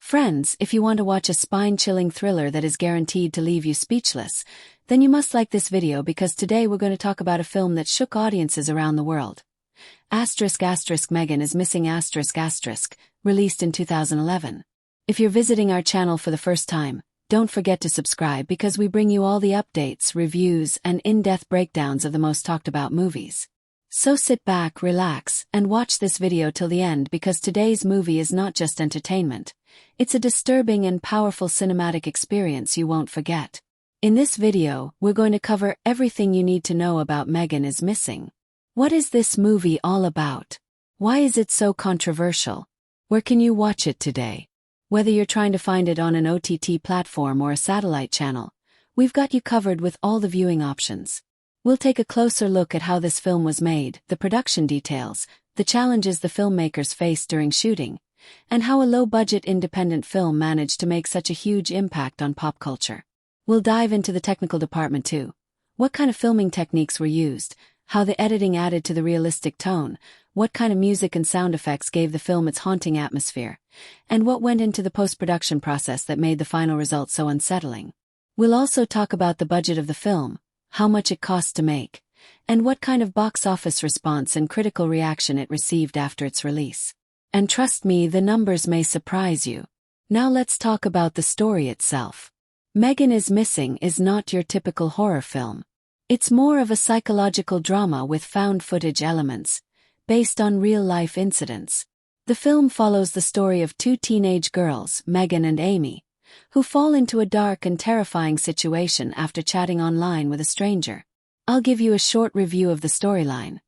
Friends, if you want to watch a spine-chilling thriller that is guaranteed to leave you speechless, then you must like this video because today we're going to talk about a film that shook audiences around the world. Megan is Missing released in 2011. If you're visiting our channel for the first time, don't forget to subscribe because we bring you all the updates, reviews, and in-depth breakdowns of the most talked about movies. So sit back, relax, and watch this video till the end because today's movie is not just entertainment. It's a disturbing and powerful cinematic experience you won't forget. In this video, we're going to cover everything you need to know about Megan is Missing. What is this movie all about? Why is it so controversial? Where can you watch it today? Whether you're trying to find it on an OTT platform or a satellite channel, we've got you covered with all the viewing options. We'll take a closer look at how this film was made, the production details, the challenges the filmmakers faced during shooting, and how a low-budget independent film managed to make such a huge impact on pop culture. We'll dive into the technical department too. What kind of filming techniques were used, how the editing added to the realistic tone, what kind of music and sound effects gave the film its haunting atmosphere, and what went into the post-production process that made the final result so unsettling. We'll also talk about the budget of the film, how much it cost to make, and what kind of box office response and critical reaction it received after its release. And trust me, the numbers may surprise you. Now let's talk about the story itself. Megan is Missing is not your typical horror film. It's more of a psychological drama with found footage elements, based on real-life incidents. The film follows the story of two teenage girls, Megan and Amy, who fall into a dark and terrifying situation after chatting online with a stranger. I'll give you a short review of the storyline.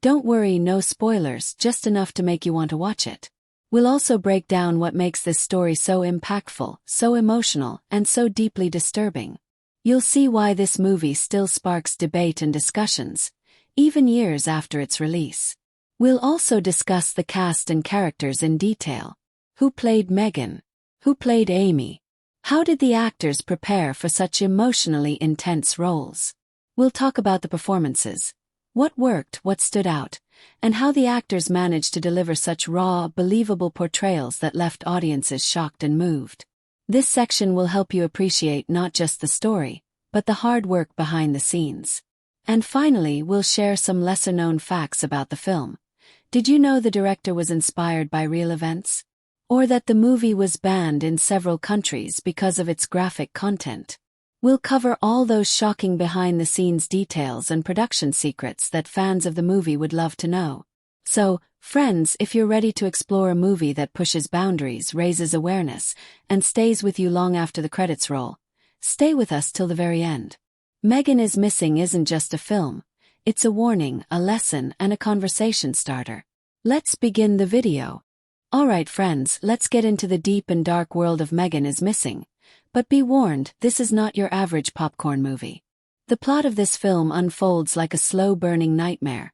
Don't worry, no spoilers, just enough to make you want to watch it. We'll also break down what makes this story so impactful, so emotional, and so deeply disturbing. You'll see why this movie still sparks debate and discussions, even years after its release. We'll also discuss the cast and characters in detail. Who played Megan? Who played Amy? How did the actors prepare for such emotionally intense roles? We'll talk about the performances. What worked, what stood out, and how the actors managed to deliver such raw, believable portrayals that left audiences shocked and moved. This section will help you appreciate not just the story, but the hard work behind the scenes. And finally, we'll share some lesser-known facts about the film. Did you know the director was inspired by real events? Or that the movie was banned in several countries because of its graphic content? We'll cover all those shocking behind-the-scenes details and production secrets that fans of the movie would love to know. So, friends, if you're ready to explore a movie that pushes boundaries, raises awareness, and stays with you long after the credits roll, stay with us till the very end. Megan is Missing isn't just a film. It's a warning, a lesson, and a conversation starter. Let's begin the video. Alright friends, let's get into the deep and dark world of Megan is Missing. But be warned, this is not your average popcorn movie. The plot of this film unfolds like a slow-burning nightmare,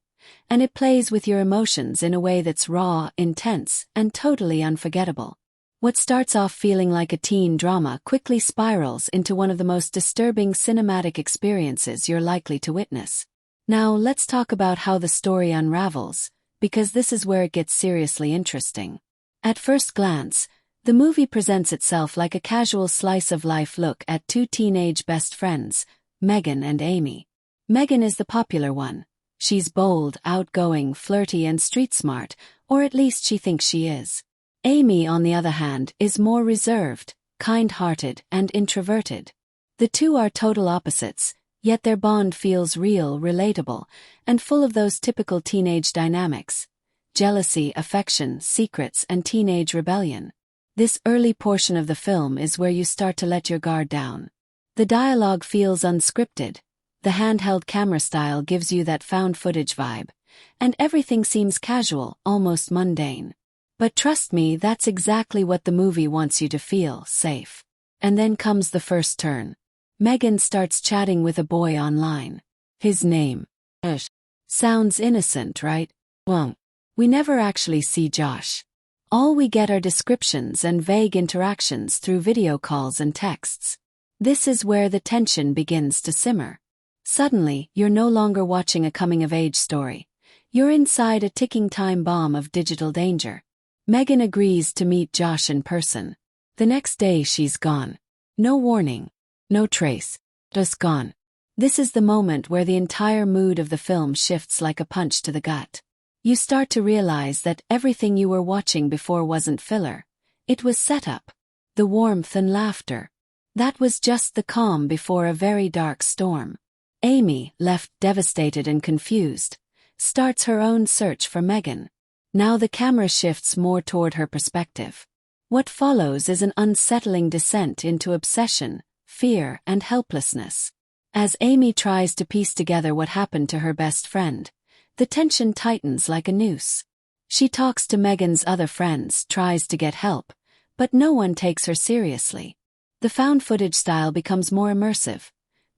and it plays with your emotions in a way that's raw, intense, and totally unforgettable. What starts off feeling like a teen drama quickly spirals into one of the most disturbing cinematic experiences you're likely to witness. Now let's talk about how the story unravels, because this is where it gets seriously interesting. At first glance, the movie presents itself like a casual slice-of-life look at two teenage best friends, Megan and Amy. Megan is the popular one. She's bold, outgoing, flirty, and street-smart, or at least she thinks she is. Amy, on the other hand, is more reserved, kind-hearted, and introverted. The two are total opposites, yet their bond feels real, relatable, and full of those typical teenage dynamics: jealousy, affection, secrets, and teenage rebellion. This early portion of the film is where you start to let your guard down. The dialogue feels unscripted, the handheld camera style gives you that found footage vibe, and everything seems casual, almost mundane. But trust me, that's exactly what the movie wants you to feel, safe. And then comes the first turn. Megan starts chatting with a boy online. His name, Josh. Sounds innocent, right? Well, we never actually see Josh. All we get are descriptions and vague interactions through video calls and texts. This is where the tension begins to simmer. Suddenly, you're no longer watching a coming-of-age story. You're inside a ticking time bomb of digital danger. Megan agrees to meet Josh in person. The next day she's gone. No warning. No trace. Just gone. This is the moment where the entire mood of the film shifts like a punch to the gut. You start to realize that everything you were watching before wasn't filler. It was setup. The warmth and laughter. That was just the calm before a very dark storm. Amy, left devastated and confused, starts her own search for Megan. Now the camera shifts more toward her perspective. What follows is an unsettling descent into obsession, fear, and helplessness. As Amy tries to piece together what happened to her best friend, the tension tightens like a noose. She talks to Megan's other friends, tries to get help, but no one takes her seriously. The found footage style becomes more immersive.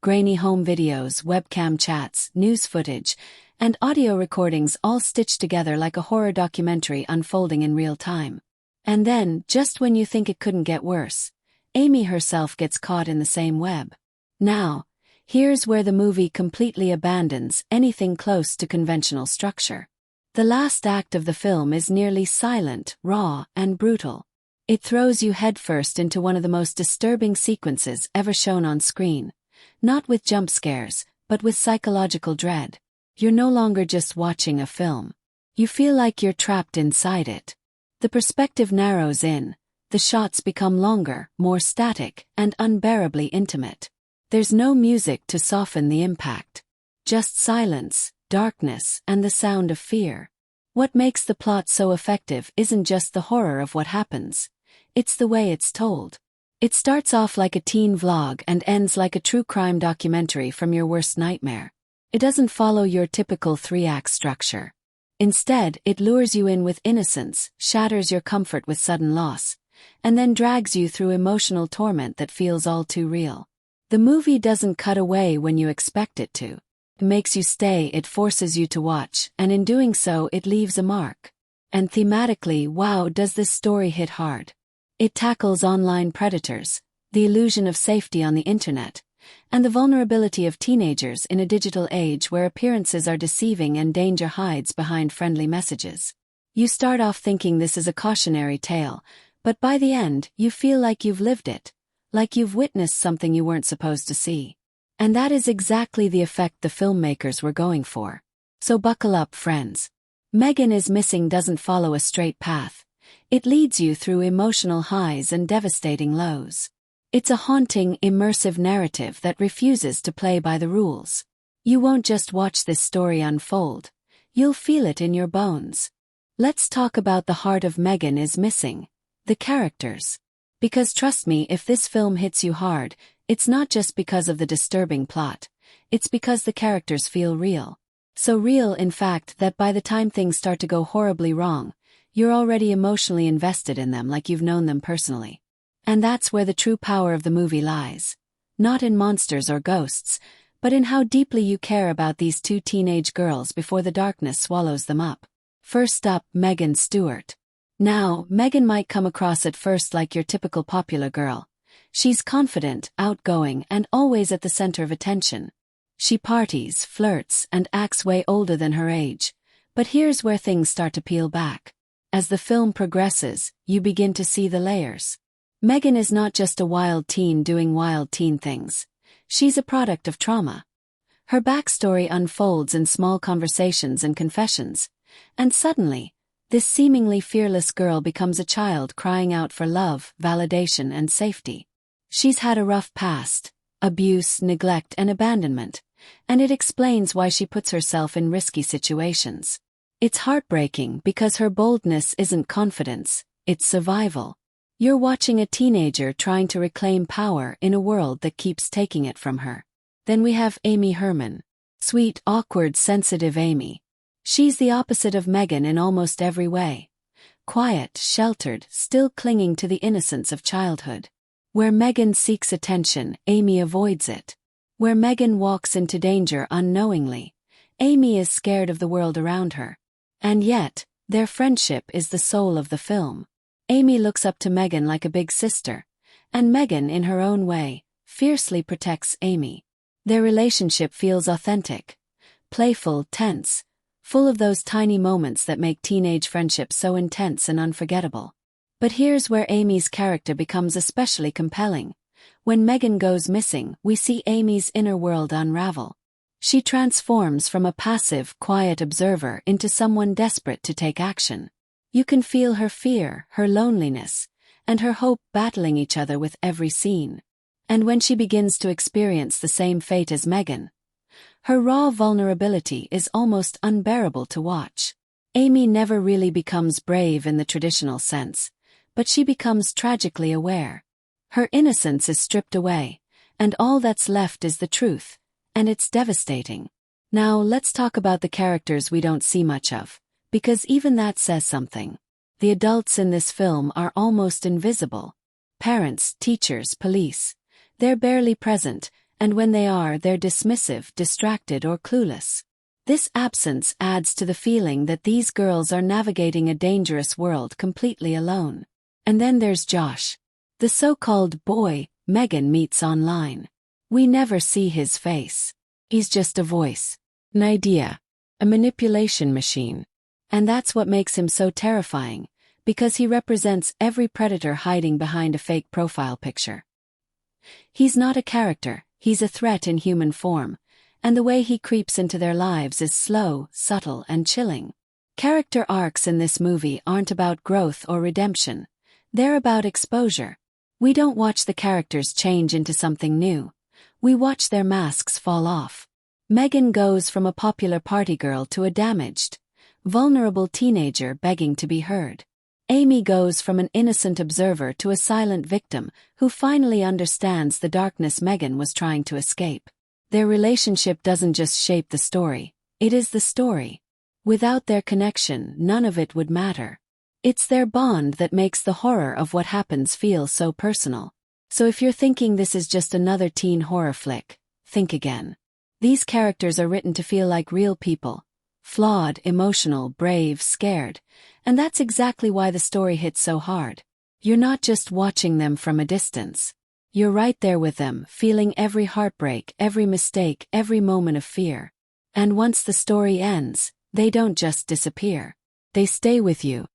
Grainy home videos, webcam chats, news footage, and audio recordings all stitched together like a horror documentary unfolding in real time. And then, just when you think it couldn't get worse, Amy herself gets caught in the same web. Now, here's where the movie completely abandons anything close to conventional structure. The last act of the film is nearly silent, raw, and brutal. It throws you headfirst into one of the most disturbing sequences ever shown on screen. Not with jump scares, but with psychological dread. You're no longer just watching a film. You feel like you're trapped inside it. The perspective narrows in, the shots become longer, more static, and unbearably intimate. There's no music to soften the impact. Just silence, darkness, and the sound of fear. What makes the plot so effective isn't just the horror of what happens. It's the way it's told. It starts off like a teen vlog and ends like a true crime documentary from your worst nightmare. It doesn't follow your typical three-act structure. Instead, it lures you in with innocence, shatters your comfort with sudden loss, and then drags you through emotional torment that feels all too real. The movie doesn't cut away when you expect it to. It makes you stay, it forces you to watch, and in doing so it leaves a mark. And thematically, wow, does this story hit hard. It tackles online predators, the illusion of safety on the internet, and the vulnerability of teenagers in a digital age where appearances are deceiving and danger hides behind friendly messages. You start off thinking this is a cautionary tale, but by the end, you feel like you've lived it, like you've witnessed something you weren't supposed to see. And that is exactly the effect the filmmakers were going for. So buckle up, friends. Megan is Missing doesn't follow a straight path. It leads you through emotional highs and devastating lows. It's a haunting, immersive narrative that refuses to play by the rules. You won't just watch this story unfold. You'll feel it in your bones. Let's talk about the heart of Megan is Missing, the characters. Because trust me, if this film hits you hard, it's not just because of the disturbing plot. It's because the characters feel real. So real, in fact, that by the time things start to go horribly wrong, you're already emotionally invested in them like you've known them personally. And that's where the true power of the movie lies. Not in monsters or ghosts, but in how deeply you care about these two teenage girls before the darkness swallows them up. First up, Megan Stewart. Now, Megan might come across at first like your typical popular girl. She's confident, outgoing, and always at the center of attention. She parties, flirts, and acts way older than her age. But here's where things start to peel back. As the film progresses, you begin to see the layers. Megan is not just a wild teen doing wild teen things. She's a product of trauma. Her backstory unfolds in small conversations and confessions. And suddenly, this seemingly fearless girl becomes a child crying out for love, validation, and safety. She's had a rough past, abuse, neglect, and abandonment, and it explains why she puts herself in risky situations. It's heartbreaking because her boldness isn't confidence, it's survival. You're watching a teenager trying to reclaim power in a world that keeps taking it from her. Then we have Amy Herman. Sweet, awkward, sensitive Amy. She's the opposite of Megan in almost every way. Quiet, sheltered, still clinging to the innocence of childhood. Where Megan seeks attention, Amy avoids it. Where Megan walks into danger unknowingly, Amy is scared of the world around her. And yet, their friendship is the soul of the film. Amy looks up to Megan like a big sister, and Megan, in her own way, fiercely protects Amy. Their relationship feels authentic, playful, tense, full of those tiny moments that make teenage friendships so intense and unforgettable. But here's where Amy's character becomes especially compelling. When Megan goes missing, we see Amy's inner world unravel. She transforms from a passive, quiet observer into someone desperate to take action. You can feel her fear, her loneliness, and her hope battling each other with every scene. And when she begins to experience the same fate as Megan, her raw vulnerability is almost unbearable to watch. Amy never really becomes brave in the traditional sense, but she becomes tragically aware. Her innocence is stripped away, and all that's left is the truth, and it's devastating. Now let's talk about the characters we don't see much of, because even that says something. The adults in this film are almost invisible. Parents, teachers, police. They're barely present, and when they are, they're dismissive, distracted, or clueless. This absence adds to the feeling that these girls are navigating a dangerous world completely alone. And then there's Josh, the so-called boy Megan meets online. We never see his face. He's just a voice, an idea, a manipulation machine. And that's what makes him so terrifying, because he represents every predator hiding behind a fake profile picture. He's not a character, he's a threat in human form, and the way he creeps into their lives is slow, subtle, and chilling. Character arcs in this movie aren't about growth or redemption. They're about exposure. We don't watch the characters change into something new. We watch their masks fall off. Megan goes from a popular party girl to a damaged, vulnerable teenager begging to be heard. Amy goes from an innocent observer to a silent victim who finally understands the darkness Megan was trying to escape. Their relationship doesn't just shape the story, it is the story. Without their connection, none of it would matter. It's their bond that makes the horror of what happens feel so personal. So if you're thinking this is just another teen horror flick, think again. These characters are written to feel like real people. Flawed, emotional, brave, scared. And that's exactly why the story hits so hard. You're not just watching them from a distance. You're right there with them, feeling every heartbreak, every mistake, every moment of fear. And once the story ends, they don't just disappear. They stay with you.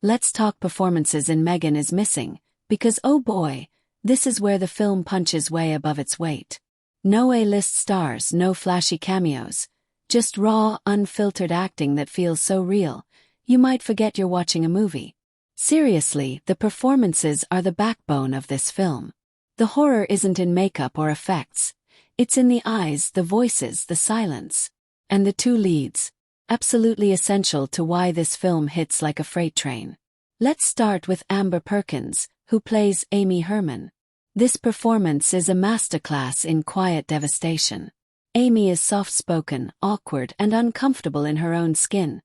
Let's talk performances in Megan is Missing, because oh boy, this is where the film punches way above its weight. No A-list stars, no flashy cameos. Just raw, unfiltered acting that feels so real, you might forget you're watching a movie. Seriously, the performances are the backbone of this film. The horror isn't in makeup or effects. It's in the eyes, the voices, the silence. And the two leads. Absolutely essential to why this film hits like a freight train. Let's start with Amber Perkins, who plays Amy Herman. This performance is a masterclass in quiet devastation. Amy is soft-spoken, awkward, and uncomfortable in her own skin,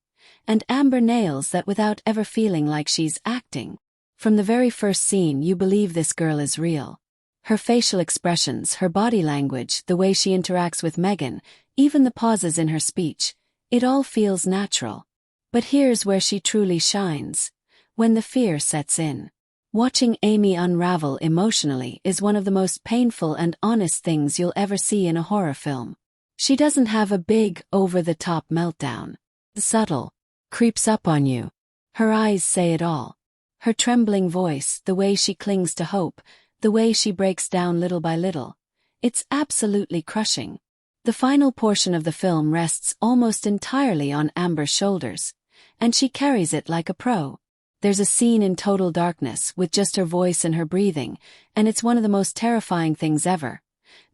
and Amber nails that without ever feeling like she's acting. From the very first scene, you believe this girl is real. Her facial expressions, her body language, the way she interacts with Megan, even the pauses in her speech, it all feels natural. But here's where she truly shines. When the fear sets in. Watching Amy unravel emotionally is one of the most painful and honest things you'll ever see in a horror film. She doesn't have a big, over-the-top meltdown. The subtle creeps up on you. Her eyes say it all. Her trembling voice, the way she clings to hope, the way she breaks down little by little. It's absolutely crushing. The final portion of the film rests almost entirely on Amber's shoulders, and she carries it like a pro. There's a scene in total darkness with just her voice and her breathing, and it's one of the most terrifying things ever.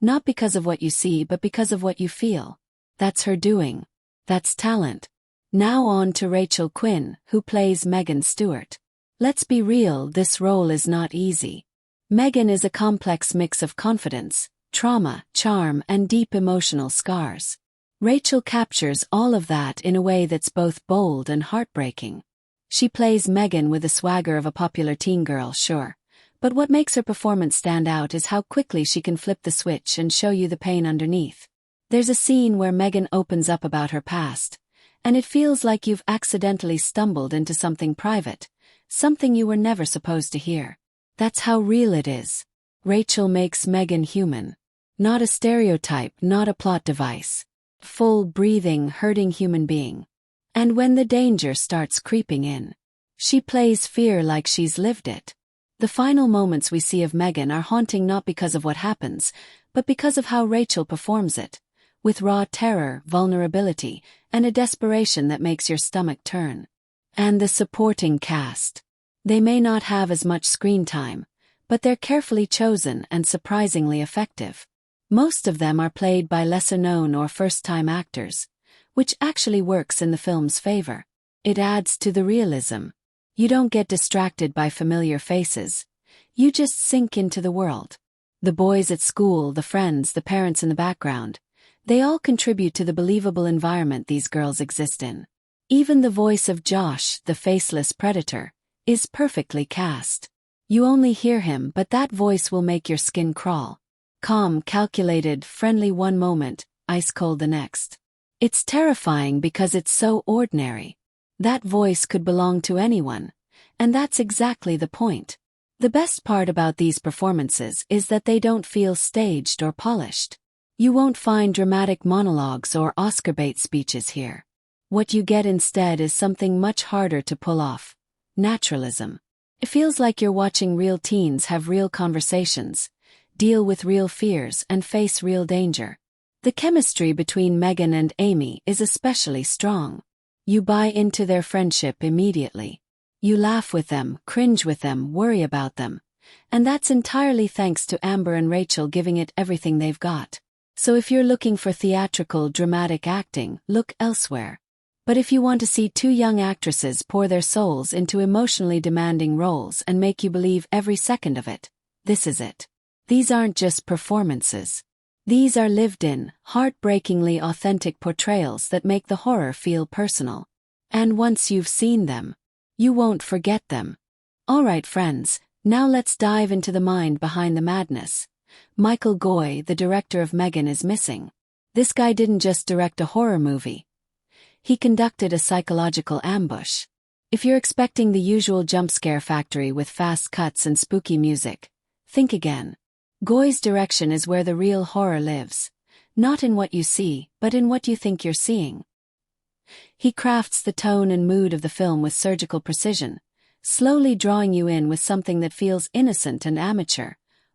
Not because of what you see, but because of what you feel. That's her doing. That's talent. Now on to Rachel Quinn, who plays Megan Stewart. Let's be real, this role is not easy. Megan is a complex mix of confidence, trauma, charm, and deep emotional scars. Rachel captures all of that in a way that's both bold and heartbreaking. She plays Megan with the swagger of a popular teen girl, sure. But what makes her performance stand out is how quickly she can flip the switch and show you the pain underneath. There's a scene where Megan opens up about her past, and it feels like you've accidentally stumbled into something private, something you were never supposed to hear. That's how real it is. Rachel makes Megan human. Not a stereotype, not a plot device. Full, breathing, hurting human being. And when the danger starts creeping in, She plays fear like she's lived it. The final moments we see of Megan are haunting not because of what happens, but because of how Rachel performs it, with raw terror, vulnerability, and a desperation that makes your stomach turn. And the supporting cast. They may not have as much screen time, but they're carefully chosen and surprisingly effective. Most of them are played by lesser-known or first-time actors, which actually works in the film's favor. It adds to the realism. You don't get distracted by familiar faces. You just sink into the world. The boys at school, the friends, the parents in the background, they all contribute to the believable environment these girls exist in. Even the voice of Josh, the faceless predator, is perfectly cast. You only hear him, but that voice will make your skin crawl. Calm, calculated, friendly one moment, ice cold the next. It's terrifying because it's so ordinary. That voice could belong to anyone, and that's exactly the point. The best part about these performances is that they don't feel staged or polished. You won't find dramatic monologues or Oscar bait speeches here. What you get instead is something much harder to pull off: naturalism. It feels like you're watching real teens have real conversations, deal with real fears, and face real danger. The chemistry between Megan and Amy is especially strong. You buy into their friendship immediately. You laugh with them, cringe with them, worry about them. And that's entirely thanks to Amber and Rachel giving it everything they've got. So if you're looking for theatrical, dramatic acting, look elsewhere. But if you want to see two young actresses pour their souls into emotionally demanding roles and make you believe every second of it, this is it. These aren't just performances. These are lived-in, heartbreakingly authentic portrayals that make the horror feel personal. And once you've seen them, you won't forget them. Alright friends, now let's dive into the mind behind the madness. Michael Goy, the director of Megan, is missing. This guy didn't just direct a horror movie. He conducted a psychological ambush. If you're expecting the usual jump scare factory with fast cuts and spooky music, think again. Goy's direction is where the real horror lives, not in what you see, but in what you think you're seeing. He crafts the tone and mood of the film with surgical precision, slowly drawing you in with something that feels innocent and amateur,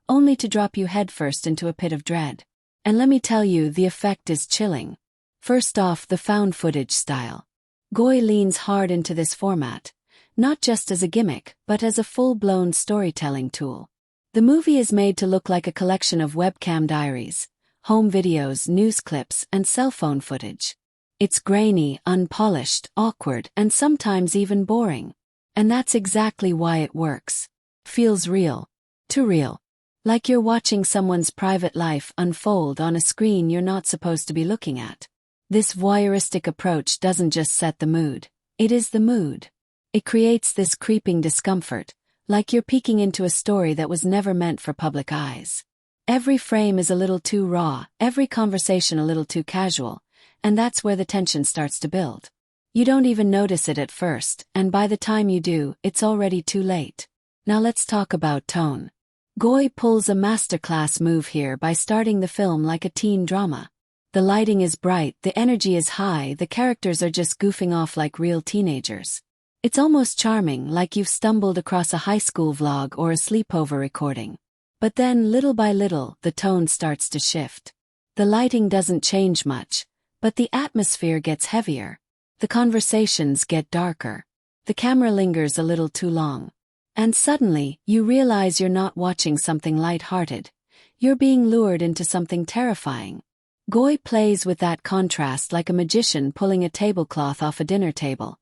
only to drop you headfirst into a pit of dread. And let me tell you, the effect is chilling. First off, the found footage style. Goy leans hard into this format, not just as a gimmick, but as a full-blown storytelling tool. The movie is made to look like a collection of webcam diaries, home videos, news clips, and cell phone footage. It's grainy, unpolished, awkward, and sometimes even boring. And that's exactly why it works. Feels real. Too real. Like you're watching someone's private life unfold on a screen you're not supposed to be looking at. This voyeuristic approach doesn't just set the mood, it is the mood. It creates this creeping discomfort, like you're peeking into a story that was never meant for public eyes. Every frame is a little too raw, every conversation a little too casual, and that's where the tension starts to build. You don't even notice it at first, and by the time you do, it's already too late. Now let's talk about tone. Goy pulls a masterclass move here by starting the film like a teen drama. The lighting is bright, the energy is high, the characters are just goofing off like real teenagers. It's almost charming, like you've stumbled across a high school vlog or a sleepover recording. But then, little by little, the tone starts to shift. The lighting doesn't change much, but the atmosphere gets heavier. The conversations get darker. The camera lingers a little too long. And suddenly, you realize you're not watching something light-hearted. You're being lured into something terrifying. Goy plays with that contrast like a magician pulling a tablecloth off a dinner table.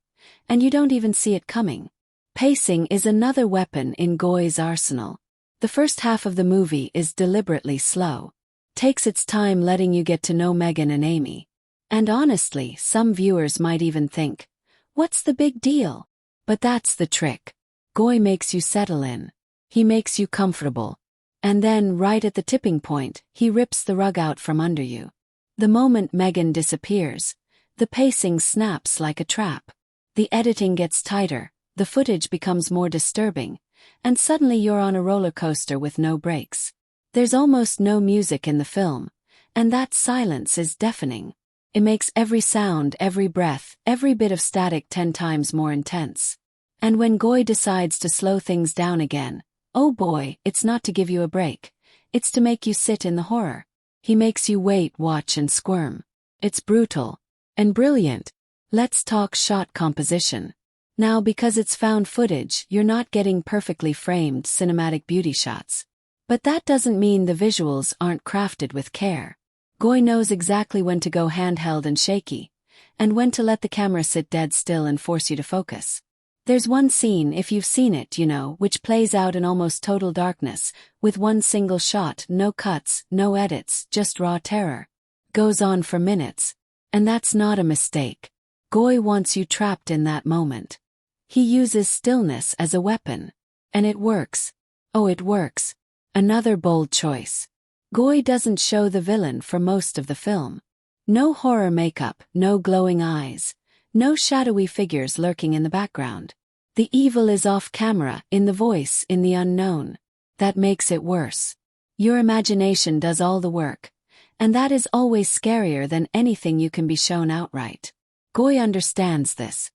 And you don't even see it coming. Pacing is another weapon in Goy's arsenal. The first half of the movie is deliberately slow. Takes its time letting you get to know Megan and Amy. And honestly, some viewers might even think, what's the big deal? But that's the trick. Goy makes you settle in. He makes you comfortable. And then, right at the tipping point, he rips the rug out from under you. The moment Megan disappears, the pacing snaps like a trap. The editing gets tighter, the footage becomes more disturbing, and suddenly you're on a roller coaster with no breaks. There's almost no music in the film, and that silence is deafening. It makes every sound, every breath, every bit of static 10 times more intense. And when Goy decides to slow things down again, oh boy, it's not to give you a break. It's to make you sit in the horror. He makes you wait, watch and squirm. It's brutal. And brilliant. Let's talk shot composition. Now, because it's found footage, you're not getting perfectly framed cinematic beauty shots. But that doesn't mean the visuals aren't crafted with care. Goy knows exactly when to go handheld and shaky, and when to let the camera sit dead still and force you to focus. There's one scene, if you've seen it, you know, which plays out in almost total darkness, with one single shot, no cuts, no edits, just raw terror. Goes on for minutes. And that's not a mistake. Goy wants you trapped in that moment. He uses stillness as a weapon. And it works. Oh, it works. Another bold choice. Goy doesn't show the villain for most of the film. No horror makeup, no glowing eyes, no shadowy figures lurking in the background. The evil is off camera, in the voice, in the unknown. That makes it worse. Your imagination does all the work. And that is always scarier than anything you can be shown outright. Goy understands this.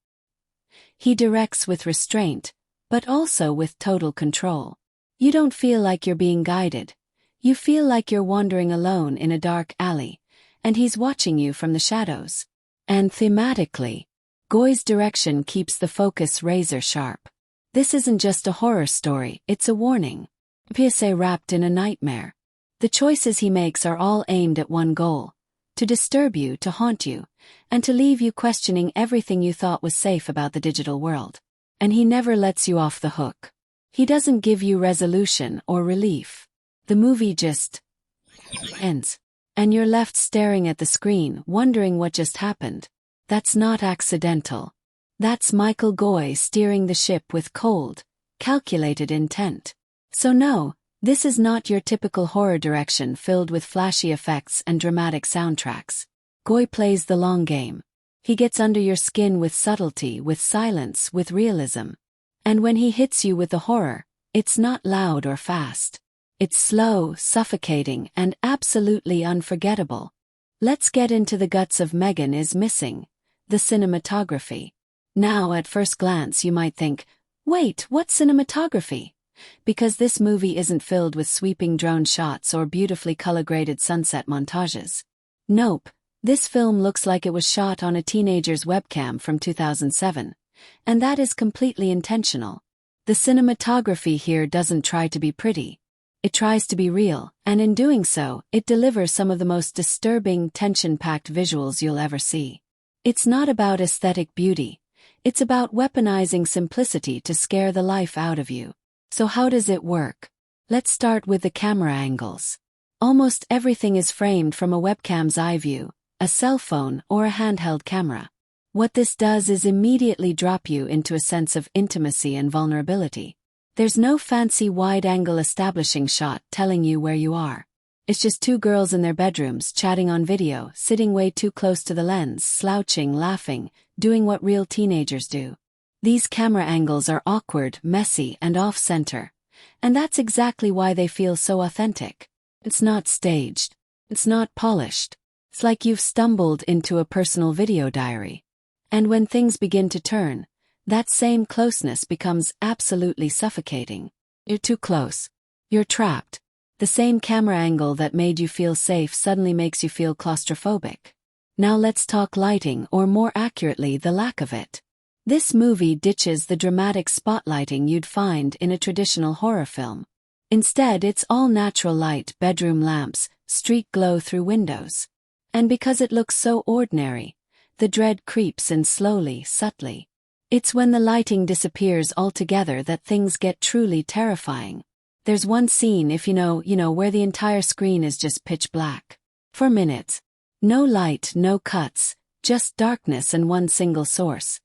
He directs with restraint, but also with total control. You don't feel like you're being guided. You feel like you're wandering alone in a dark alley, and he's watching you from the shadows. And thematically, Goy's direction keeps the focus razor sharp. This isn't just a horror story, it's a warning. PSA wrapped in a nightmare. The choices he makes are all aimed at one goal: to disturb you, to haunt you, and to leave you questioning everything you thought was safe about the digital world. And he never lets you off the hook. He doesn't give you resolution or relief. The movie just ends. And you're left staring at the screen, wondering what just happened. That's not accidental. That's Michael Goy steering the ship with cold, calculated intent. So no, this is not your typical horror direction filled with flashy effects and dramatic soundtracks. Goy plays the long game. He gets under your skin with subtlety, with silence, with realism. And when he hits you with the horror, it's not loud or fast. It's slow, suffocating, and absolutely unforgettable. Let's get into the guts of Megan is Missing, the cinematography. Now, at first glance, you might think, wait, what cinematography? Because this movie isn't filled with sweeping drone shots or beautifully color-graded sunset montages. Nope, this film looks like it was shot on a teenager's webcam from 2007. And that is completely intentional. The cinematography here doesn't try to be pretty. It tries to be real, and in doing so, it delivers some of the most disturbing, tension-packed visuals you'll ever see. It's not about aesthetic beauty. It's about weaponizing simplicity to scare the life out of you. So how does it work? Let's start with the camera angles. Almost everything is framed from a webcam's eye view, a cell phone, or a handheld camera. What this does is immediately drop you into a sense of intimacy and vulnerability. There's no fancy wide-angle establishing shot telling you where you are. It's just two girls in their bedrooms chatting on video, sitting way too close to the lens, slouching, laughing, doing what real teenagers do. These camera angles are awkward, messy, and off-center. And that's exactly why they feel so authentic. It's not staged. It's not polished. It's like you've stumbled into a personal video diary. And when things begin to turn, that same closeness becomes absolutely suffocating. You're too close. You're trapped. The same camera angle that made you feel safe suddenly makes you feel claustrophobic. Now let's talk lighting, or more accurately, the lack of it. This movie ditches the dramatic spotlighting you'd find in a traditional horror film. Instead, it's all natural light, bedroom lamps, street glow through windows. And because it looks so ordinary, the dread creeps in slowly, subtly. It's when the lighting disappears altogether that things get truly terrifying. There's one scene, if you know, where the entire screen is just pitch black. For minutes. No light, no cuts, just darkness and one single source.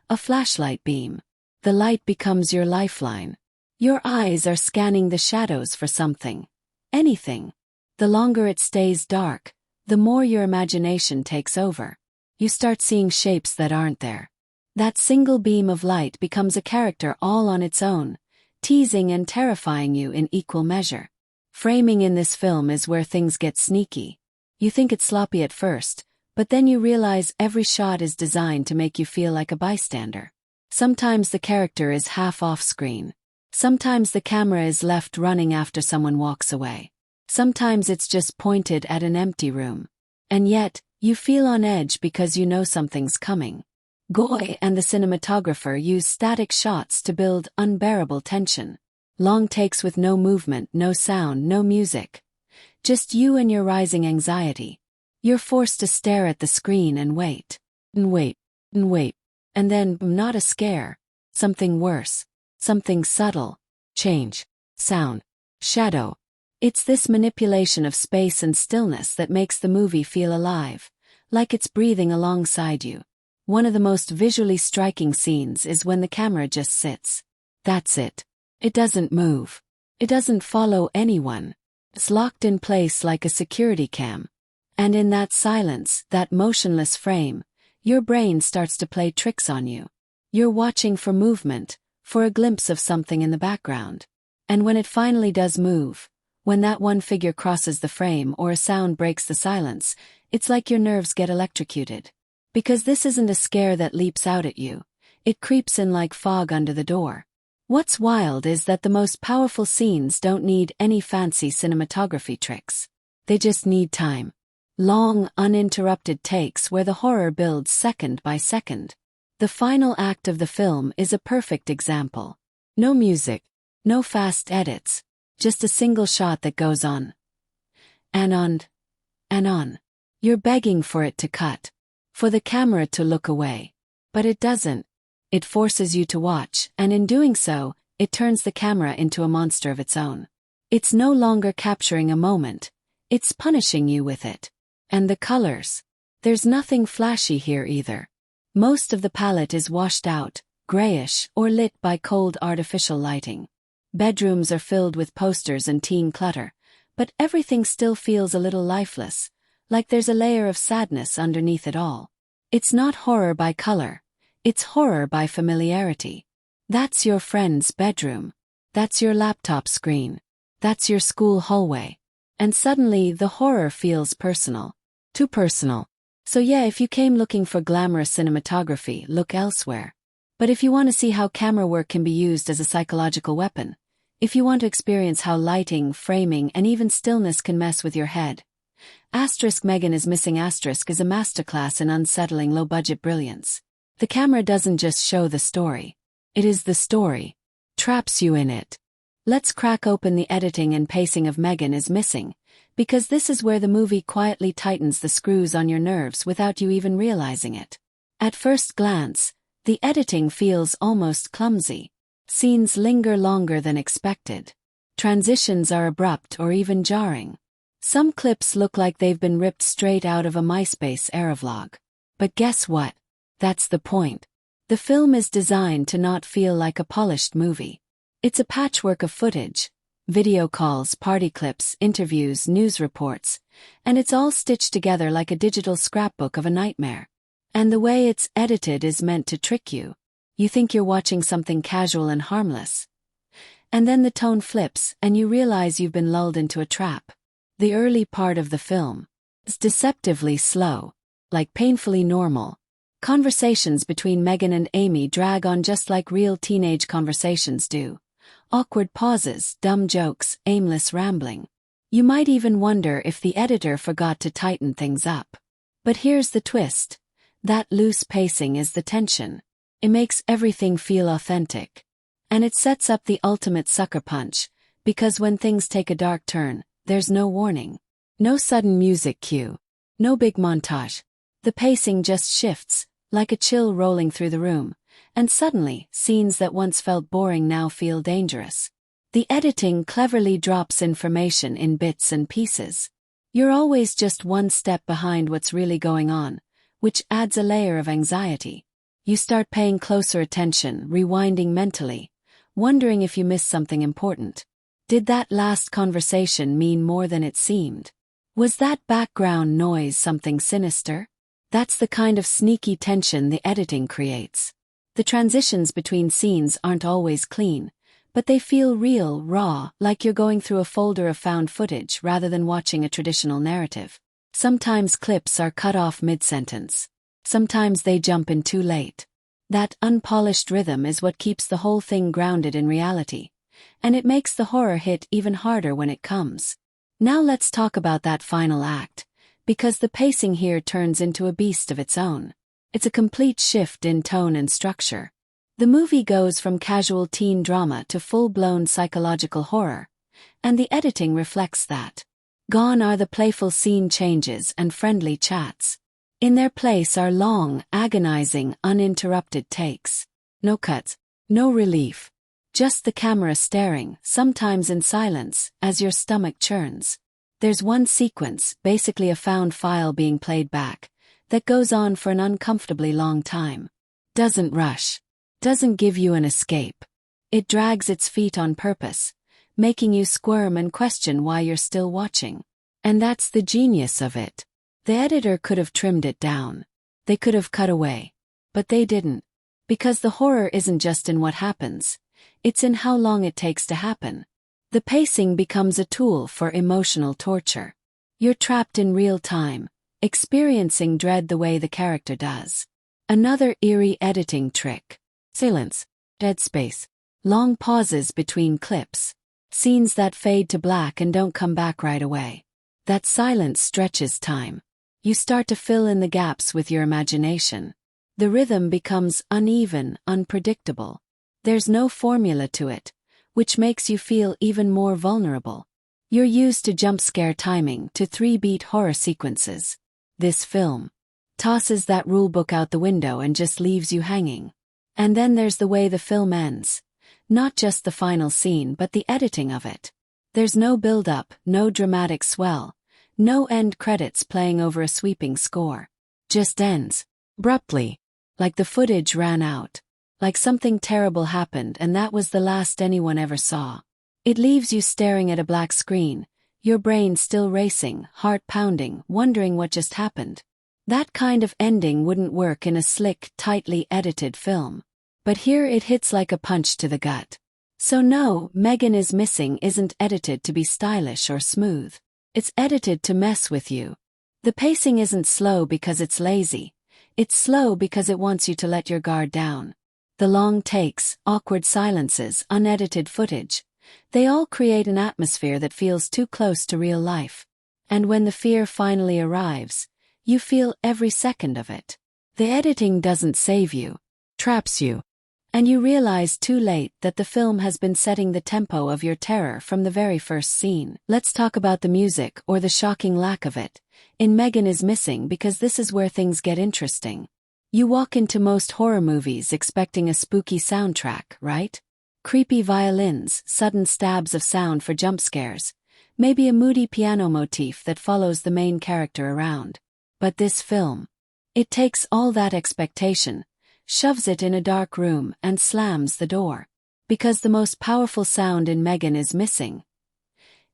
A flashlight beam. The light becomes your lifeline. Your eyes are scanning the shadows for something. Anything. The longer it stays dark, the more your imagination takes over. You start seeing shapes that aren't there. That single beam of light becomes a character all on its own, teasing and terrifying you in equal measure. Framing in this film is where things get sneaky. You think it's sloppy at first, but then you realize every shot is designed to make you feel like a bystander. Sometimes the character is half off screen. Sometimes the camera is left running after someone walks away. Sometimes it's just pointed at an empty room. And yet, you feel on edge because you know something's coming. Waite and the cinematographer use static shots to build unbearable tension. Long takes with no movement, no sound, no music. Just you and your rising anxiety. You're forced to stare at the screen and wait. And wait. And wait. And then, not a scare. Something worse. Something subtle. Change. Sound. Shadow. It's this manipulation of space and stillness that makes the movie feel alive, like it's breathing alongside you. One of the most visually striking scenes is when the camera just sits. That's it. It doesn't move. It doesn't follow anyone. It's locked in place like a security cam. And in that silence, that motionless frame, your brain starts to play tricks on you. You're watching for movement, for a glimpse of something in the background. And when it finally does move, when that one figure crosses the frame or a sound breaks the silence, it's like your nerves get electrocuted. Because this isn't a scare that leaps out at you. It creeps in like fog under the door. What's wild is that the most powerful scenes don't need any fancy cinematography tricks. They just need time. Long, uninterrupted takes where the horror builds second by second. The final act of the film is a perfect example. No music, no fast edits, just a single shot that goes on. And on. And on. You're begging for it to cut. For the camera to look away. But it doesn't. It forces you to watch, and in doing so, it turns the camera into a monster of its own. It's no longer capturing a moment. It's punishing you with it. And the colors. There's nothing flashy here either. Most of the palette is washed out, grayish, or lit by cold artificial lighting. Bedrooms are filled with posters and teen clutter, but everything still feels a little lifeless, like there's a layer of sadness underneath it all. It's not horror by color. It's horror by familiarity. That's your friend's bedroom. That's your laptop screen. That's your school hallway. And suddenly the horror feels personal. Too personal. So yeah, if you came looking for glamorous cinematography, look elsewhere. But if you want to see how camera work can be used as a psychological weapon, if you want to experience how lighting, framing, and even stillness can mess with your head, Megan is Missing is a masterclass in unsettling low-budget brilliance. The camera doesn't just show the story. It is the story. Traps you in it. Let's crack open the editing and pacing of Megan is Missing, because this is where the movie quietly tightens the screws on your nerves without you even realizing it. At first glance, the editing feels almost clumsy. Scenes linger longer than expected. Transitions are abrupt or even jarring. Some clips look like they've been ripped straight out of a MySpace era vlog. But guess what? That's the point. The film is designed to not feel like a polished movie. It's a patchwork of footage. Video calls, party clips, interviews, news reports. And it's all stitched together like a digital scrapbook of a nightmare. And the way it's edited is meant to trick you. You think you're watching something casual and harmless. And then the tone flips and you realize you've been lulled into a trap. The early part of the film is deceptively slow, like painfully normal. Conversations between Megan and Amy drag on just like real teenage conversations do. Awkward pauses, dumb jokes, aimless rambling. You might even wonder if the editor forgot to tighten things up. But here's the twist. That loose pacing is the tension. It makes everything feel authentic. And it sets up the ultimate sucker punch, because when things take a dark turn, there's no warning. No sudden music cue. No big montage. The pacing just shifts, like a chill rolling through the room, and suddenly, scenes that once felt boring now feel dangerous. The editing cleverly drops information in bits and pieces. You're always just one step behind what's really going on, which adds a layer of anxiety. You start paying closer attention, rewinding mentally, wondering if you missed something important. Did that last conversation mean more than it seemed? Was that background noise something sinister? That's the kind of sneaky tension the editing creates. The transitions between scenes aren't always clean, but they feel real, raw, like you're going through a folder of found footage rather than watching a traditional narrative. Sometimes clips are cut off mid-sentence. Sometimes they jump in too late. That unpolished rhythm is what keeps the whole thing grounded in reality, and it makes the horror hit even harder when it comes. Now let's talk about that final act, because the pacing here turns into a beast of its own. It's a complete shift in tone and structure. The movie goes from casual teen drama to full-blown psychological horror, and the editing reflects that. Gone are the playful scene changes and friendly chats. In their place are long, agonizing, uninterrupted takes. No cuts, no relief. Just the camera staring, sometimes in silence, as your stomach churns. There's one sequence, basically a found file being played back, that goes on for an uncomfortably long time. Doesn't rush. Doesn't give you an escape. It drags its feet on purpose, making you squirm and question why you're still watching. And that's the genius of it. The editor could have trimmed it down. They could have cut away. But they didn't. Because the horror isn't just in what happens, it's in how long it takes to happen. The pacing becomes a tool for emotional torture. You're trapped in real time, experiencing dread the way the character does. Another eerie editing trick. Silence. Dead space. Long pauses between clips. Scenes that fade to black and don't come back right away. That silence stretches time. You start to fill in the gaps with your imagination. The rhythm becomes uneven, unpredictable. There's no formula to it, which makes you feel even more vulnerable. You're used to jump scare timing, to 3-beat horror sequences. This film tosses that rulebook out the window and just leaves you hanging. And then there's the way the film ends. Not just the final scene but the editing of it. There's no build-up, no dramatic swell, no end credits playing over a sweeping score. Just ends. Abruptly. Like the footage ran out. Like something terrible happened and that was the last anyone ever saw. It leaves you staring at a black screen, your brain still racing, heart pounding, wondering what just happened. That kind of ending wouldn't work in a slick, tightly edited film. But here it hits like a punch to the gut. So no, Megan is Missing isn't edited to be stylish or smooth. It's edited to mess with you. The pacing isn't slow because it's lazy. It's slow because it wants you to let your guard down. The long takes, awkward silences, unedited footage, they all create an atmosphere that feels too close to real life. And when the fear finally arrives, you feel every second of it. The editing doesn't save you, traps you. And you realize too late that the film has been setting the tempo of your terror from the very first scene. Let's talk about the music, or the shocking lack of it, in Megan is Missing, because this is where things get interesting. You walk into most horror movies expecting a spooky soundtrack, right? Creepy violins, sudden stabs of sound for jump scares, maybe a moody piano motif that follows the main character around. But this film, it takes all that expectation, shoves it in a dark room and slams the door. Because the most powerful sound in Megan is Missing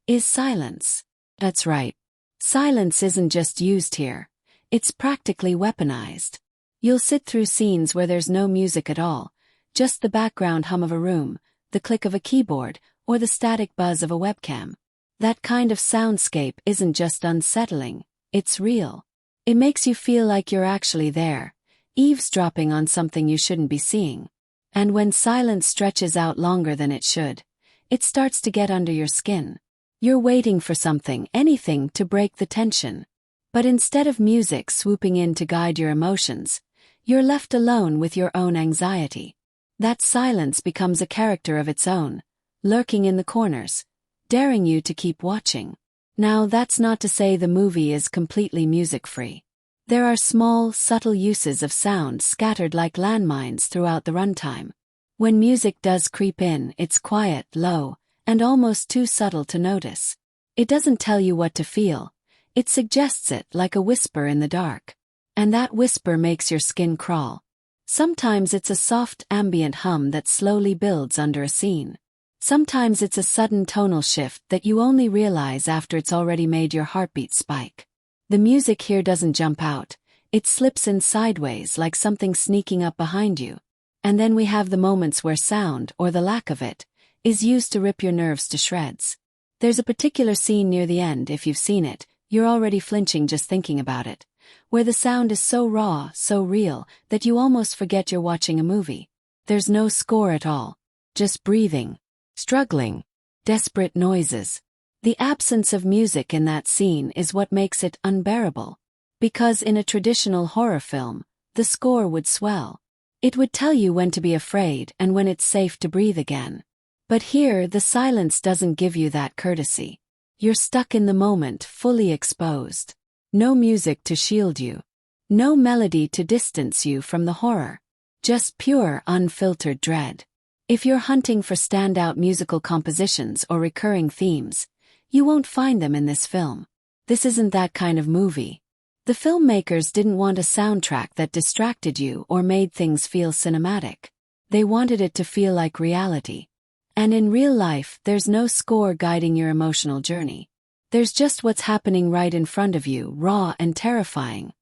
is silence. That's right. Silence isn't just used here. It's practically weaponized. You'll sit through scenes where there's no music at all, just the background hum of a room, the click of a keyboard, or the static buzz of a webcam. That kind of soundscape isn't just unsettling, it's real. It makes you feel like you're actually there, eavesdropping on something you shouldn't be seeing. And when silence stretches out longer than it should, it starts to get under your skin. You're waiting for something, anything, to break the tension. But instead of music swooping in to guide your emotions, you're left alone with your own anxiety. That silence becomes a character of its own, lurking in the corners, daring you to keep watching. Now, that's not to say the movie is completely music-free. There are small, subtle uses of sound scattered like landmines throughout the runtime. When music does creep in, it's quiet, low, and almost too subtle to notice. It doesn't tell you what to feel. It suggests it like a whisper in the dark. And that whisper makes your skin crawl. Sometimes it's a soft ambient hum that slowly builds under a scene. Sometimes it's a sudden tonal shift that you only realize after it's already made your heartbeat spike. The music here doesn't jump out. It slips in sideways like something sneaking up behind you. And then we have the moments where sound, or the lack of it, is used to rip your nerves to shreds. There's a particular scene near the end. If you've seen it, you're already flinching just thinking about it. where the sound is so raw, so real, that you almost forget you're watching a movie. There's no score at all. Just breathing, struggling, desperate noises. The absence of music in that scene is what makes it unbearable. Because in a traditional horror film, the score would swell. It would tell you when to be afraid and when it's safe to breathe again. But here, the silence doesn't give you that courtesy. You're stuck in the moment, fully exposed. No music to shield you. No melody to distance you from the horror. Just pure, unfiltered dread. If you're hunting for standout musical compositions or recurring themes, you won't find them in this film. This isn't that kind of movie. The filmmakers didn't want a soundtrack that distracted you or made things feel cinematic. They wanted it to feel like reality. And in real life, there's no score guiding your emotional journey. There's just what's happening right in front of you, raw and terrifying.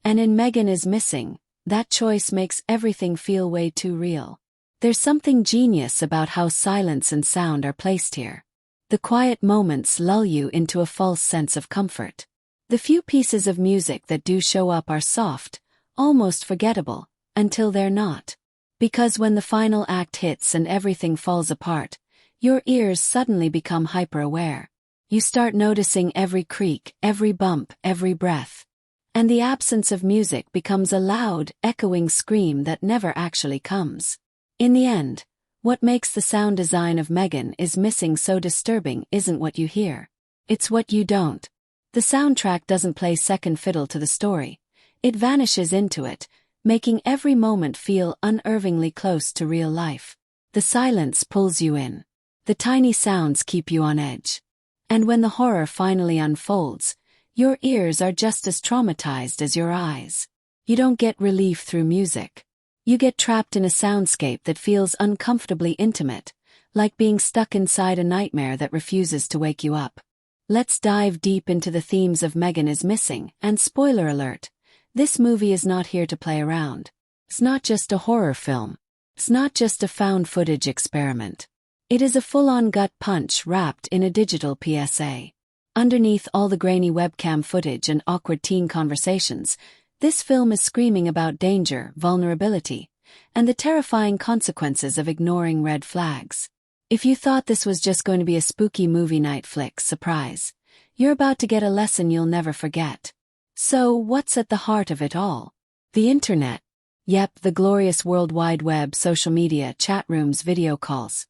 And in Megan is Missing, that choice makes everything feel way too real. There's something genius about how silence and sound are placed here. The quiet moments lull you into a false sense of comfort. The few pieces of music that do show up are soft, almost forgettable, until they're not. Because when the final act hits and everything falls apart, your ears suddenly become hyper-aware. You start noticing every creak, every bump, every breath. And the absence of music becomes a loud, echoing scream that never actually comes. In the end, what makes the sound design of Megan is Missing so disturbing isn't what you hear. It's what you don't. The soundtrack doesn't play second fiddle to the story. It vanishes into it, making every moment feel unnervingly close to real life. The silence pulls you in. The tiny sounds keep you on edge. And when the horror finally unfolds, your ears are just as traumatized as your eyes. You don't get relief through music. You get trapped in a soundscape that feels uncomfortably intimate, like being stuck inside a nightmare that refuses to wake you up. Let's dive deep into the themes of Megan is Missing, and spoiler alert, this movie is not here to play around. It's not just a horror film. It's not just a found footage experiment. It is a full-on gut punch wrapped in a digital PSA. Underneath all the grainy webcam footage and awkward teen conversations, this film is screaming about danger, vulnerability, and the terrifying consequences of ignoring red flags. If you thought this was just going to be a spooky movie night flick, surprise, you're about to get a lesson you'll never forget. So, what's at the heart of it all? The internet. Yep, the glorious World Wide Web, social media, chat rooms, video calls.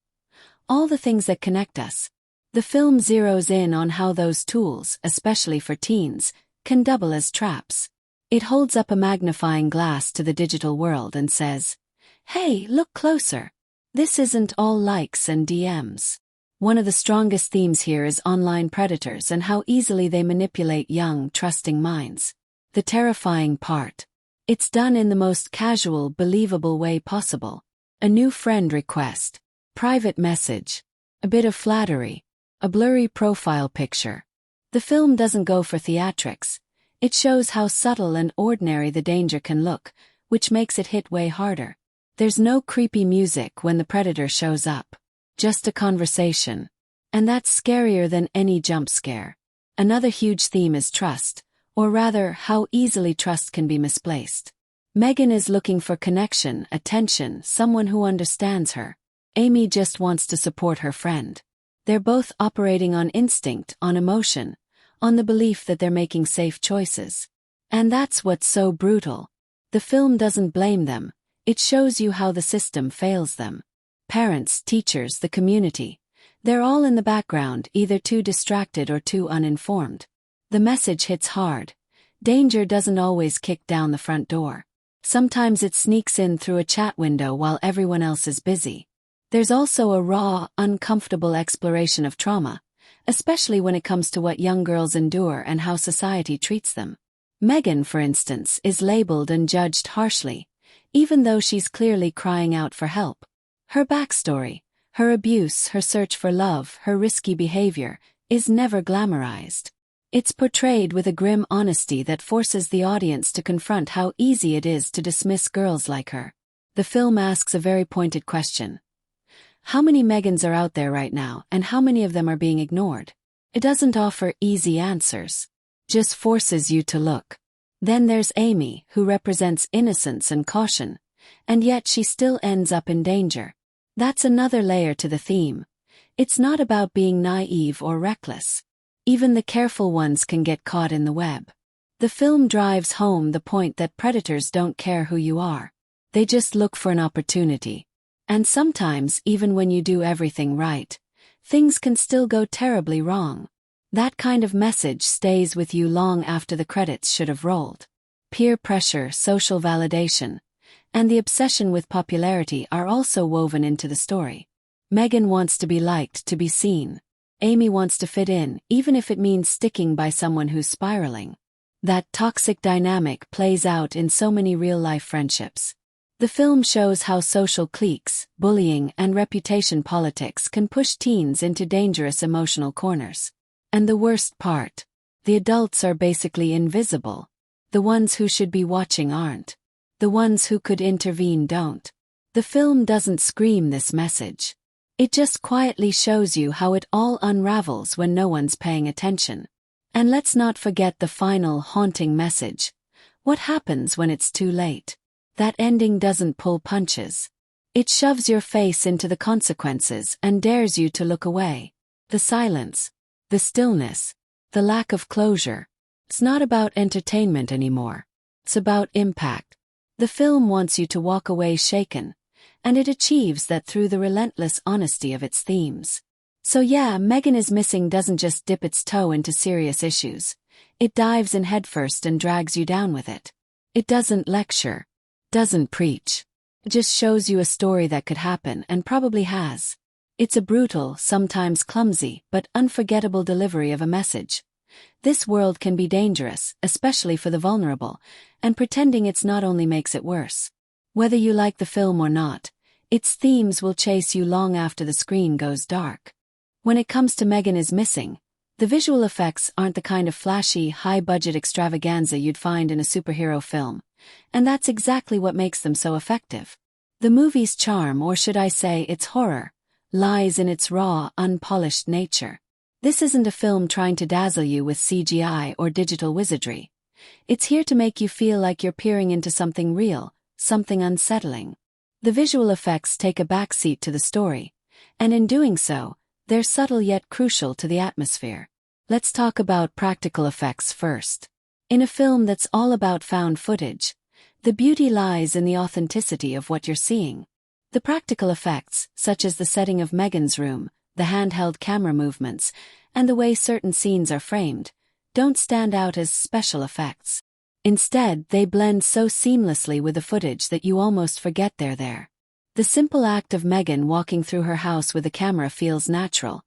All the things that connect us. The film zeroes in on how those tools, especially for teens, can double as traps. It holds up a magnifying glass to the digital world and says, "Hey, look closer. This isn't all likes and DMs." One of the strongest themes here is online predators and how easily they manipulate young, trusting minds. The terrifying part. It's done in the most casual, believable way possible. A new friend request. Private message. A bit of flattery. A blurry profile picture. The film doesn't go for theatrics. It shows how subtle and ordinary the danger can look, which makes it hit way harder. There's no creepy music when the predator shows up. Just a conversation. And that's scarier than any jump scare. Another huge theme is trust, or rather, how easily trust can be misplaced. Megan is looking for connection, attention, someone who understands her. Amy just wants to support her friend. They're both operating on instinct, on emotion, on the belief that they're making safe choices. And that's what's so brutal. The film doesn't blame them. It shows you how the system fails them. Parents, teachers, the community. They're all in the background, either too distracted or too uninformed. The message hits hard. Danger doesn't always kick down the front door. Sometimes it sneaks in through a chat window while everyone else is busy. There's also a raw, uncomfortable exploration of trauma, especially when it comes to what young girls endure and how society treats them. Megan, for instance, is labeled and judged harshly, even though she's clearly crying out for help. Her backstory, her abuse, her search for love, her risky behavior, is never glamorized. It's portrayed with a grim honesty that forces the audience to confront how easy it is to dismiss girls like her. The film asks a very pointed question. How many Megans are out there right now, and how many of them are being ignored? It doesn't offer easy answers. Just forces you to look. Then there's Amy, who represents innocence and caution, and yet she still ends up in danger. That's another layer to the theme. It's not about being naive or reckless. Even the careful ones can get caught in the web. The film drives home the point that predators don't care who you are. They just look for an opportunity. And sometimes, even when you do everything right, things can still go terribly wrong. That kind of message stays with you long after the credits should have rolled. Peer pressure, social validation, and the obsession with popularity are also woven into the story. Megan wants to be liked, to be seen. Amy wants to fit in, even if it means sticking by someone who's spiraling. That toxic dynamic plays out in so many real-life friendships. The film shows how social cliques, bullying, and reputation politics can push teens into dangerous emotional corners. And the worst part, the adults are basically invisible. The ones who should be watching aren't. The ones who could intervene don't. The film doesn't scream this message. It just quietly shows you how it all unravels when no one's paying attention. And let's not forget the final haunting message. What happens when it's too late? That ending doesn't pull punches. It shoves your face into the consequences and dares you to look away. The silence, the stillness, the lack of closure. It's not about entertainment anymore. It's about impact. The film wants you to walk away shaken, and it achieves that through the relentless honesty of its themes. So yeah, Megan is Missing doesn't just dip its toe into serious issues. It dives in headfirst and drags you down with it. It doesn't lecture, doesn't preach. It just shows you a story that could happen and probably has. It's a brutal, sometimes clumsy, but unforgettable delivery of a message. This world can be dangerous, especially for the vulnerable, and pretending it's not only makes it worse. Whether you like the film or not, its themes will chase you long after the screen goes dark. When it comes to Megan is Missing, the visual effects aren't the kind of flashy, high-budget extravaganza you'd find in a superhero film, and that's exactly what makes them so effective. The movie's charm, or should I say its horror, lies in its raw, unpolished nature. This isn't a film trying to dazzle you with CGI or digital wizardry. It's here to make you feel like you're peering into something real, something unsettling. The visual effects take a backseat to the story, and in doing so, they're subtle yet crucial to the atmosphere. Let's talk about practical effects first. In a film that's all about found footage, the beauty lies in the authenticity of what you're seeing. The practical effects, such as the setting of Megan's room, the handheld camera movements, and the way certain scenes are framed, don't stand out as special effects. Instead, they blend so seamlessly with the footage that you almost forget they're there. The simple act of Megan walking through her house with a camera feels natural,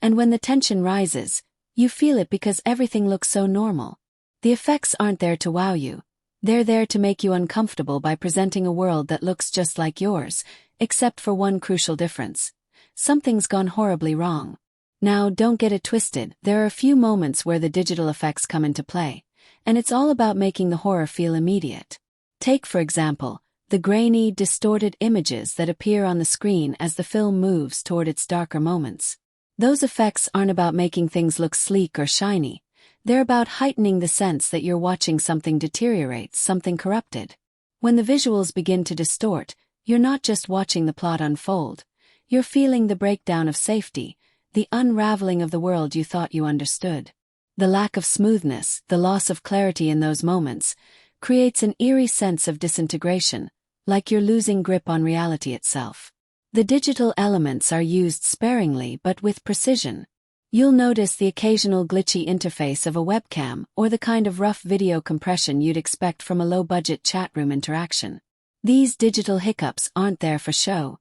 and when the tension rises, you feel it because everything looks so normal. The effects aren't there to wow you. They're there to make you uncomfortable by presenting a world that looks just like yours, except for one crucial difference. Something's gone horribly wrong. Now, don't get it twisted, there are a few moments where the digital effects come into play, and it's all about making the horror feel immediate. Take, for example, the grainy, distorted images that appear on the screen as the film moves toward its darker moments. Those effects aren't about making things look sleek or shiny. They're about heightening the sense that you're watching something deteriorate, something corrupted. When the visuals begin to distort, you're not just watching the plot unfold. You're feeling the breakdown of safety, the unraveling of the world you thought you understood. The lack of smoothness, the loss of clarity in those moments, creates an eerie sense of disintegration, like you're losing grip on reality itself. The digital elements are used sparingly but with precision. You'll notice the occasional glitchy interface of a webcam or the kind of rough video compression you'd expect from a low-budget chat room interaction. These digital hiccups aren't there for show.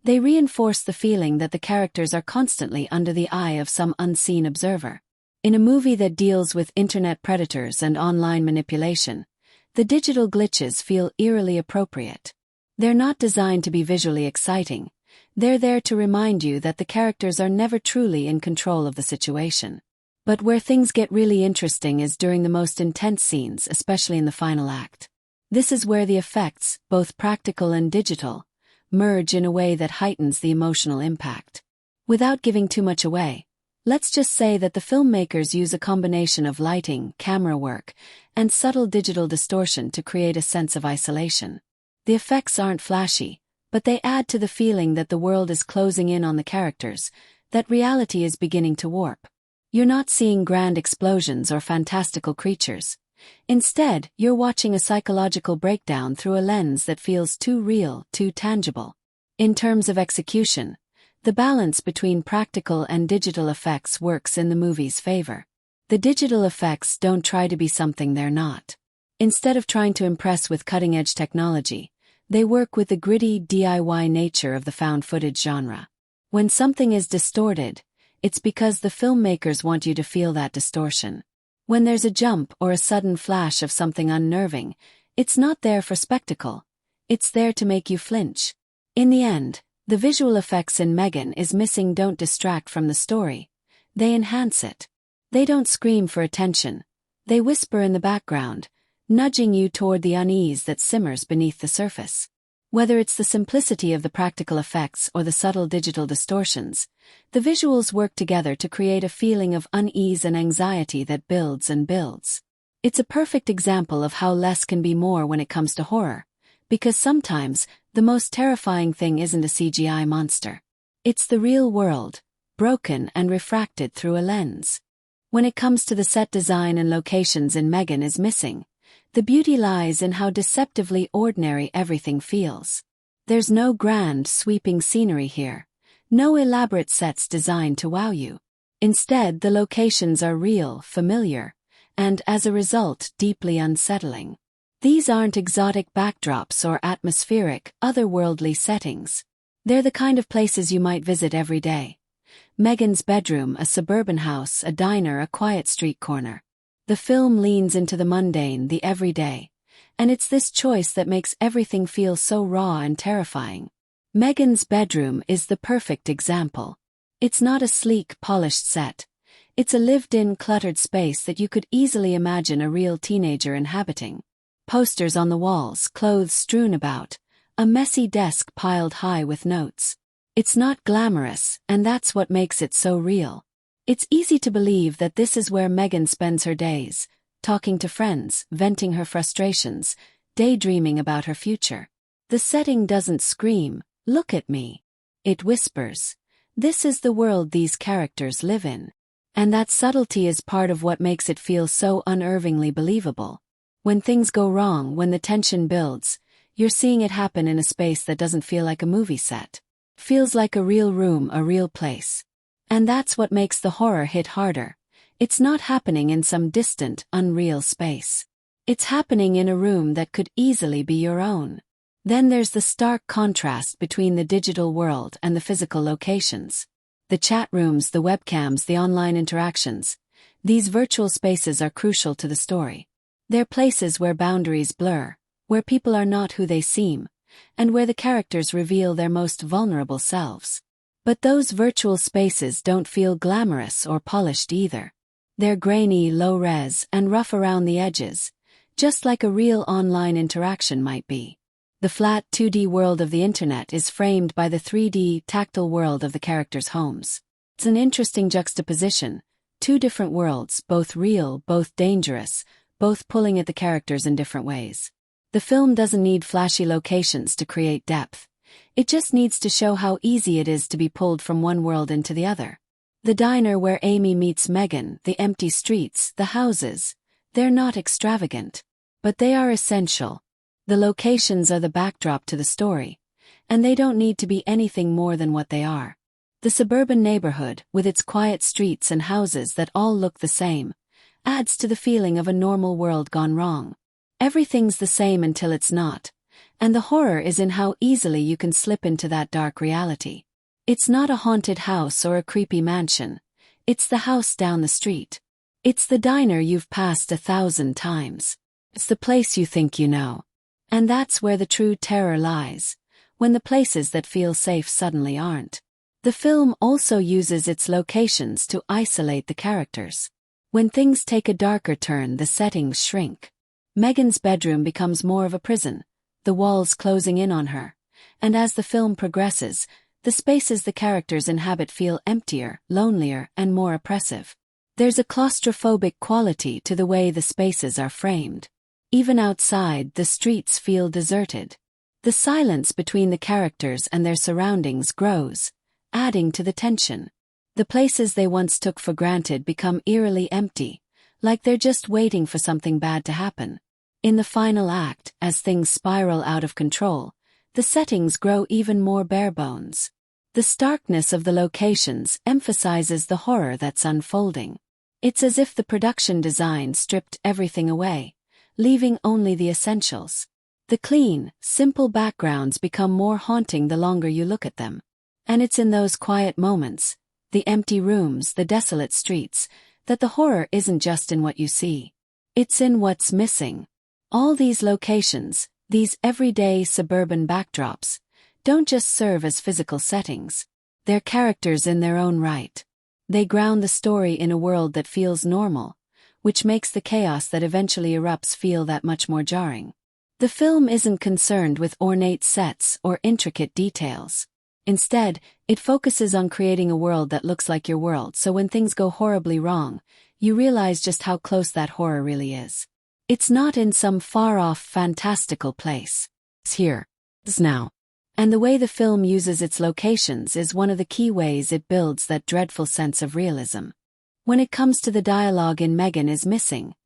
They reinforce the feeling that the characters are constantly under the eye of some unseen observer. In a movie that deals with internet predators and online manipulation, the digital glitches feel eerily appropriate. They're not designed to be visually exciting. They're there to remind you that the characters are never truly in control of the situation. But where things get really interesting is during the most intense scenes, especially in the final act. This is where the effects, both practical and digital, merge in a way that heightens the emotional impact. Without giving too much away, Let's just say that the filmmakers use a combination of lighting, camera work, and subtle digital distortion to create a sense of isolation. The effects aren't flashy, but they add to the feeling that the world is closing in on the characters, that reality is beginning to warp. You're not seeing grand explosions or fantastical creatures. Instead, you're watching a psychological breakdown through a lens that feels too real, too tangible. In terms of execution, the balance between practical and digital effects works in the movie's favor. The digital effects don't try to be something they're not. Instead of trying to impress with cutting-edge technology, they work with the gritty DIY nature of the found footage genre. When something is distorted, it's because the filmmakers want you to feel that distortion. When there's a jump or a sudden flash of something unnerving, it's not there for spectacle. It's there to make you flinch. In the end, the visual effects in Megan is Missing don't distract from the story. They enhance it. They don't scream for attention. They whisper in the background, nudging you toward the unease that simmers beneath the surface. Whether it's the simplicity of the practical effects or the subtle digital distortions, the visuals work together to create a feeling of unease and anxiety that builds and builds. It's a perfect example of how less can be more when it comes to horror, because sometimes the most terrifying thing isn't a CGI monster. It's the real world, broken and refracted through a lens. When it comes to the set design and locations in Megan is Missing, the beauty lies in how deceptively ordinary everything feels. There's no grand, sweeping scenery here, no elaborate sets designed to wow you. Instead, the locations are real, familiar, and as a result, deeply unsettling. These aren't exotic backdrops or atmospheric, otherworldly settings. They're the kind of places you might visit every day. Megan's bedroom, a suburban house, a diner, a quiet street corner. The film leans into the mundane, the everyday, and it's this choice that makes everything feel so raw and terrifying. Megan's bedroom is the perfect example. It's not a sleek, polished set. It's a lived-in, cluttered space that you could easily imagine a real teenager inhabiting. Posters on the walls, clothes strewn about, a messy desk piled high with notes. It's not glamorous, and that's what makes it so real. It's easy to believe that this is where Megan spends her days, talking to friends, venting her frustrations, daydreaming about her future. The setting doesn't scream, "Look at me." It whispers, "This is the world these characters live in." And that subtlety is part of what makes it feel so unnervingly believable. When things go wrong, when the tension builds, you're seeing it happen in a space that doesn't feel like a movie set. Feels like a real room, a real place. And that's what makes the horror hit harder. It's not happening in some distant, unreal space. It's happening in a room that could easily be your own. Then there's the stark contrast between the digital world and the physical locations. The chat rooms, the webcams, the online interactions. These virtual spaces are crucial to the story. They're places where boundaries blur, where people are not who they seem, and where the characters reveal their most vulnerable selves. But those virtual spaces don't feel glamorous or polished either. They're grainy, low-res, and rough around the edges, just like a real online interaction might be. The flat 2D world of the internet is framed by the 3D, tactile world of the characters' homes. It's an interesting juxtaposition, two different worlds, both real, both dangerous, both pulling at the characters in different ways. The film doesn't need flashy locations to create depth. It just needs to show how easy it is to be pulled from one world into the other. The diner where Amy meets Megan, the empty streets, the houses, they're not extravagant, but they are essential. The locations are the backdrop to the story, and they don't need to be anything more than what they are. The suburban neighborhood, with its quiet streets and houses that all look the same, adds to the feeling of a normal world gone wrong. Everything's the same until it's not, and the horror is in how easily you can slip into that dark reality. It's not a haunted house or a creepy mansion. It's the house down the street. It's the diner you've passed 1,000 times. It's the place you think you know. And that's where the true terror lies, when the places that feel safe suddenly aren't. The film also uses its locations to isolate the characters. When things take a darker turn, the settings shrink. Megan's bedroom becomes more of a prison, the walls closing in on her, and as the film progresses, the spaces the characters inhabit feel emptier, lonelier, and more oppressive. There's a claustrophobic quality to the way the spaces are framed. Even outside, the streets feel deserted. The silence between the characters and their surroundings grows, adding to the tension. The places they once took for granted become eerily empty, like they're just waiting for something bad to happen. In the final act, as things spiral out of control, the settings grow even more barebones. The starkness of the locations emphasizes the horror that's unfolding. It's as if the production design stripped everything away, leaving only the essentials. The clean, simple backgrounds become more haunting the longer you look at them. And it's in those quiet moments, the empty rooms, the desolate streets, that the horror isn't just in what you see. It's in what's missing. All these locations, these everyday suburban backdrops, don't just serve as physical settings. They're characters in their own right. They ground the story in a world that feels normal, which makes the chaos that eventually erupts feel that much more jarring. The film isn't concerned with ornate sets or intricate details. Instead, it focuses on creating a world that looks like your world, so when things go horribly wrong, you realize just how close that horror really is. It's not in some far-off fantastical place. It's here. It's now. And the way the film uses its locations is one of the key ways it builds that dreadful sense of realism. When it comes to the dialogue in Megan is missing,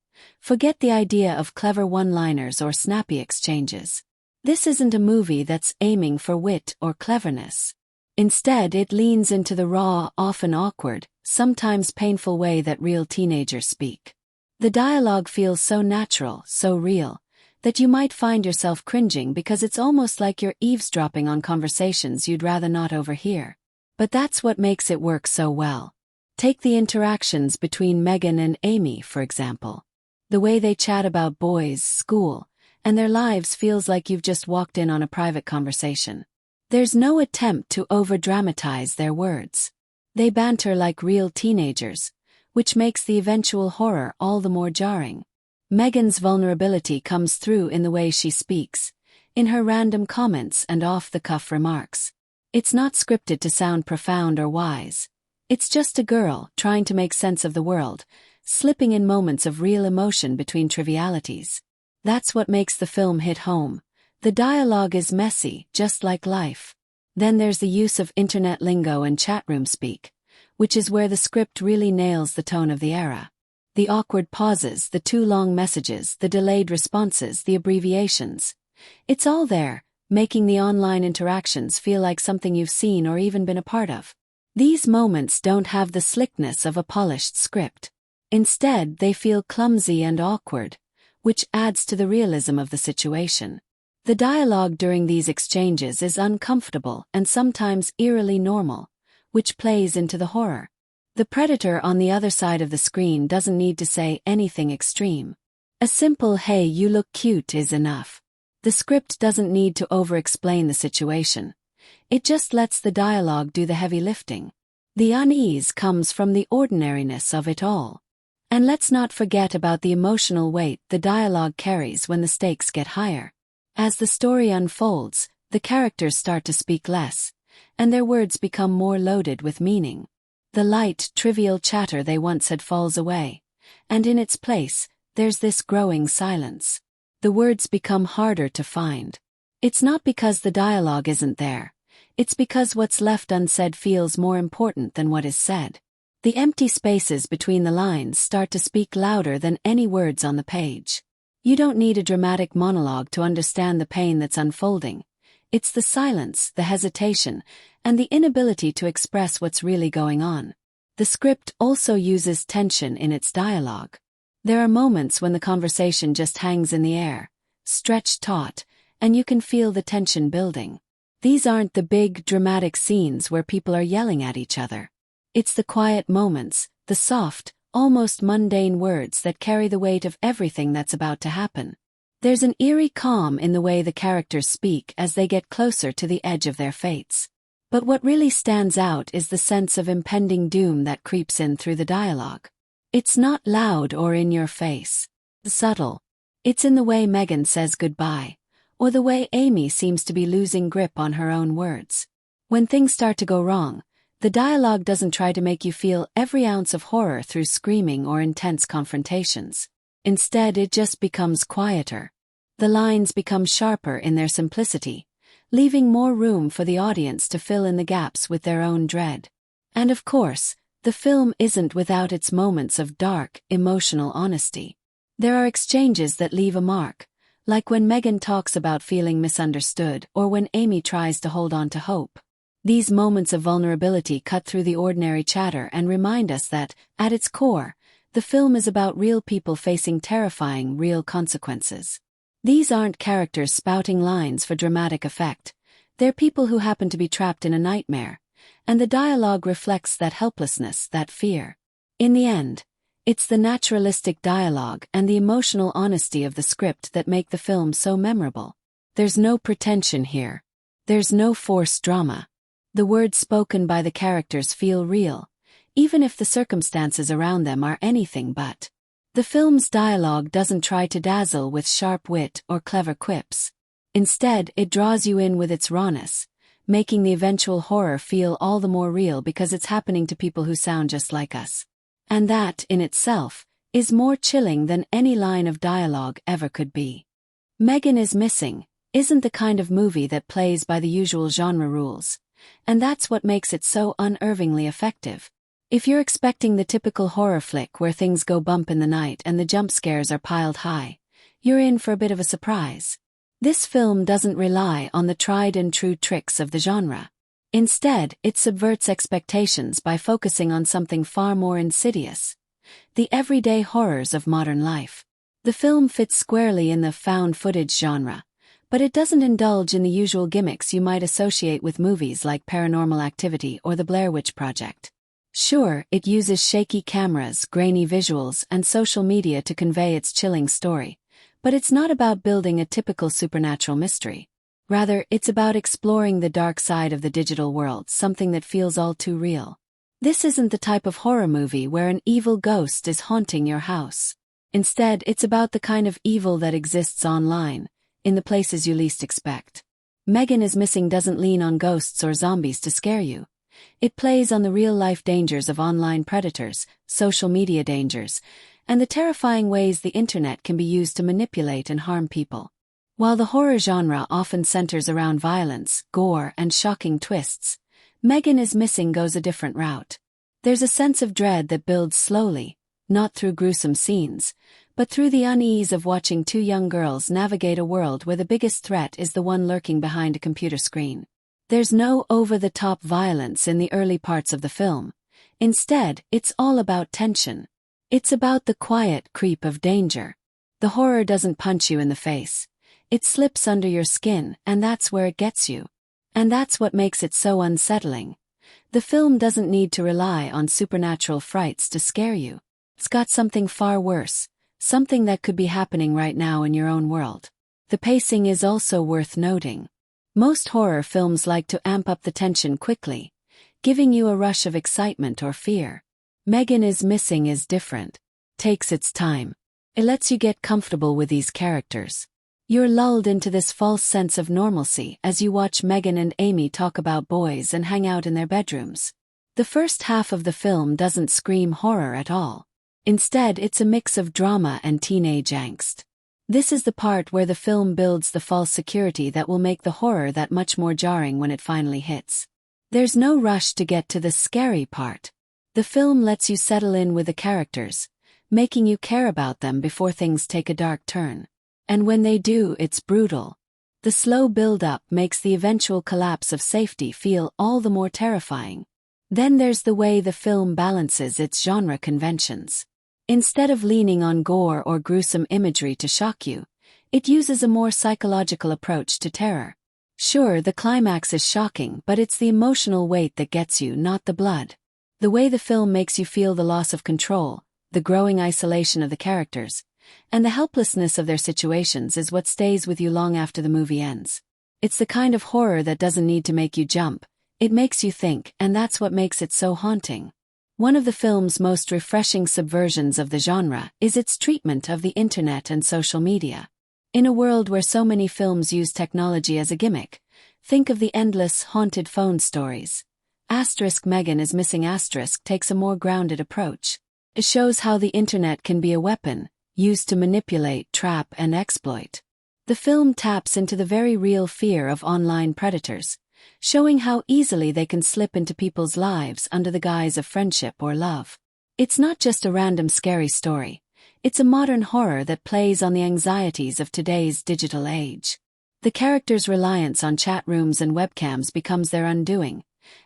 forget the idea of clever one-liners or snappy exchanges. This isn't a movie that's aiming for wit or cleverness. Instead, it leans into the raw, often awkward, sometimes painful way that real teenagers speak. The dialogue feels so natural, so real, that you might find yourself cringing because it's almost like you're eavesdropping on conversations you'd rather not overhear. But that's what makes it work so well. Take the interactions between Megan and Amy, for example. The way they chat about boys, school, and their lives feels like you've just walked in on a private conversation. There's no attempt to over-dramatize their words. They banter like real teenagers, which makes the eventual horror all the more jarring. Megan's vulnerability comes through in the way she speaks, in her random comments and off-the-cuff remarks. It's not scripted to sound profound or wise. It's just a girl trying to make sense of the world, slipping in moments of real emotion between trivialities. That's what makes the film hit home. The dialogue is messy, just like life. Then there's the use of internet lingo and chat room speak, which is where the script really nails the tone of the era. The awkward pauses, the too long messages, the delayed responses, the abbreviations. It's all there, making the online interactions feel like something you've seen or even been a part of. These moments don't have the slickness of a polished script. Instead, they feel clumsy and awkward, which adds to the realism of the situation. The dialogue during these exchanges is uncomfortable and sometimes eerily normal, which plays into the horror. The predator on the other side of the screen doesn't need to say anything extreme. A simple "hey, you look cute" is enough. The script doesn't need to over-explain the situation. It just lets the dialogue do the heavy lifting. The unease comes from the ordinariness of it all. And let's not forget about the emotional weight the dialogue carries when the stakes get higher. As the story unfolds, the characters start to speak less, and their words become more loaded with meaning. The light, trivial chatter they once had falls away, and in its place, there's this growing silence. The words become harder to find. It's not because the dialogue isn't there. It's because what's left unsaid feels more important than what is said. The empty spaces between the lines start to speak louder than any words on the page. You don't need a dramatic monologue to understand the pain that's unfolding. It's the silence, the hesitation, and the inability to express what's really going on. The script also uses tension in its dialogue. There are moments when the conversation just hangs in the air, stretched taut, and you can feel the tension building. These aren't the big, dramatic scenes where people are yelling at each other. It's the quiet moments, the soft, almost mundane words that carry the weight of everything that's about to happen. There's an eerie calm in the way the characters speak as they get closer to the edge of their fates. But what really stands out is the sense of impending doom that creeps in through the dialogue. It's not loud or in your face. It's subtle. It's in the way Megan says goodbye, or the way Amy seems to be losing grip on her own words. When things start to go wrong, the dialogue doesn't try to make you feel every ounce of horror through screaming or intense confrontations. Instead, it just becomes quieter. The lines become sharper in their simplicity, leaving more room for the audience to fill in the gaps with their own dread. And of course, the film isn't without its moments of dark, emotional honesty. There are exchanges that leave a mark, like when Megan talks about feeling misunderstood or when Amy tries to hold on to hope. These moments of vulnerability cut through the ordinary chatter and remind us that, at its core, the film is about real people facing terrifying, real consequences. These aren't characters spouting lines for dramatic effect. They're people who happen to be trapped in a nightmare, and the dialogue reflects that helplessness, that fear. In the end, it's the naturalistic dialogue and the emotional honesty of the script that make the film so memorable. There's no pretension here. There's no forced drama. The words spoken by the characters feel real, even if the circumstances around them are anything but. The film's dialogue doesn't try to dazzle with sharp wit or clever quips. Instead, it draws you in with its rawness, making the eventual horror feel all the more real because it's happening to people who sound just like us. And that, in itself, is more chilling than any line of dialogue ever could be. Megan is Missing isn't the kind of movie that plays by the usual genre rules, and that's what makes it so unervingly effective. If you're expecting the typical horror flick where things go bump in the night and the jump scares are piled high, you're in for a bit of a surprise. This film doesn't rely on the tried-and-true tricks of the genre. Instead, it subverts expectations by focusing on something far more insidious: the everyday horrors of modern life. The film fits squarely in the found footage genre, but it doesn't indulge in the usual gimmicks you might associate with movies like Paranormal Activity or The Blair Witch Project. Sure, it uses shaky cameras, grainy visuals, and social media to convey its chilling story, but it's not about building a typical supernatural mystery. Rather, it's about exploring the dark side of the digital world, something that feels all too real. This isn't the type of horror movie where an evil ghost is haunting your house. Instead, it's about the kind of evil that exists online, in the places you least expect. Megan is Missing doesn't lean on ghosts or zombies to scare you. It plays on the real-life dangers of online predators, social media dangers, and the terrifying ways the internet can be used to manipulate and harm people. While the horror genre often centers around violence, gore, and shocking twists, Megan is Missing goes a different route. There's a sense of dread that builds slowly, not through gruesome scenes, but through the unease of watching two young girls navigate a world where the biggest threat is the one lurking behind a computer screen. There's no over-the-top violence in the early parts of the film. Instead, it's all about tension. It's about the quiet creep of danger. The horror doesn't punch you in the face. It slips under your skin, and that's where it gets you. And that's what makes it so unsettling. The film doesn't need to rely on supernatural frights to scare you. It's got something far worse, something that could be happening right now in your own world. The pacing is also worth noting. Most horror films like to amp up the tension quickly, giving you a rush of excitement or fear. Megan is Missing is different. Takes its time. It lets you get comfortable with these characters. You're lulled into this false sense of normalcy as you watch Megan and Amy talk about boys and hang out in their bedrooms. The first half of the film doesn't scream horror at all. Instead, it's a mix of drama and teenage angst. This is the part where the film builds the false security that will make the horror that much more jarring when it finally hits. There's no rush to get to the scary part. The film lets you settle in with the characters, making you care about them before things take a dark turn. And when they do, it's brutal. The slow build-up makes the eventual collapse of safety feel all the more terrifying. Then there's the way the film balances its genre conventions. Instead of leaning on gore or gruesome imagery to shock you, it uses a more psychological approach to terror. Sure, the climax is shocking, but it's the emotional weight that gets you, not the blood. The way the film makes you feel the loss of control, the growing isolation of the characters, and the helplessness of their situations is what stays with you long after the movie ends. It's the kind of horror that doesn't need to make you jump, it makes you think, and that's what makes it so haunting. One of the film's most refreshing subversions of the genre is its treatment of the internet and social media. In a world where so many films use technology as a gimmick, Think of the endless, haunted phone stories. Megan is missing takes a more grounded approach. It shows how the internet can be a weapon, used to manipulate, trap, and exploit. The film taps into the very real fear of online predators, showing how easily they can slip into people's lives under the guise of friendship or love. It's not just a random scary story. It's a modern horror that plays on the anxieties of today's digital age. The characters' reliance on chat rooms and webcams becomes their undoing,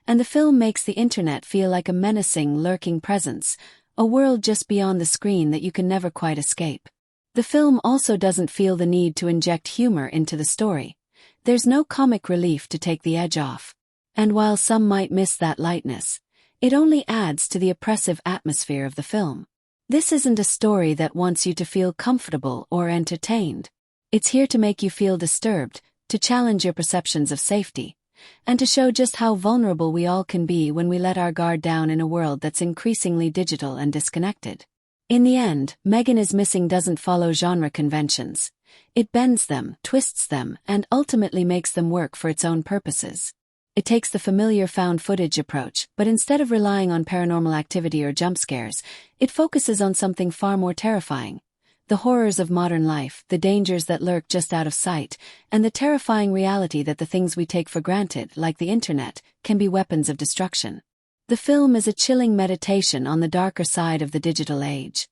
and the film makes the internet feel like a menacing, lurking presence, a world just beyond the screen that you can never quite escape. The film also doesn't feel the need to inject humor into the story. There's no comic relief to take the edge off. And while some might miss that lightness, it only adds to the oppressive atmosphere of the film. This isn't a story that wants you to feel comfortable or entertained. It's here to make you feel disturbed, to challenge your perceptions of safety, and to show just how vulnerable we all can be when we let our guard down in a world that's increasingly digital and disconnected. In the end, Megan is Missing doesn't follow genre conventions. It bends them, twists them, and ultimately makes them work for its own purposes. It takes the familiar found footage approach, but instead of relying on paranormal activity or jump scares, it focuses on something far more terrifying. The horrors of modern life, the dangers that lurk just out of sight, and the terrifying reality that the things we take for granted, like the internet, can be weapons of destruction. The film is a chilling meditation on the darker side of the digital age.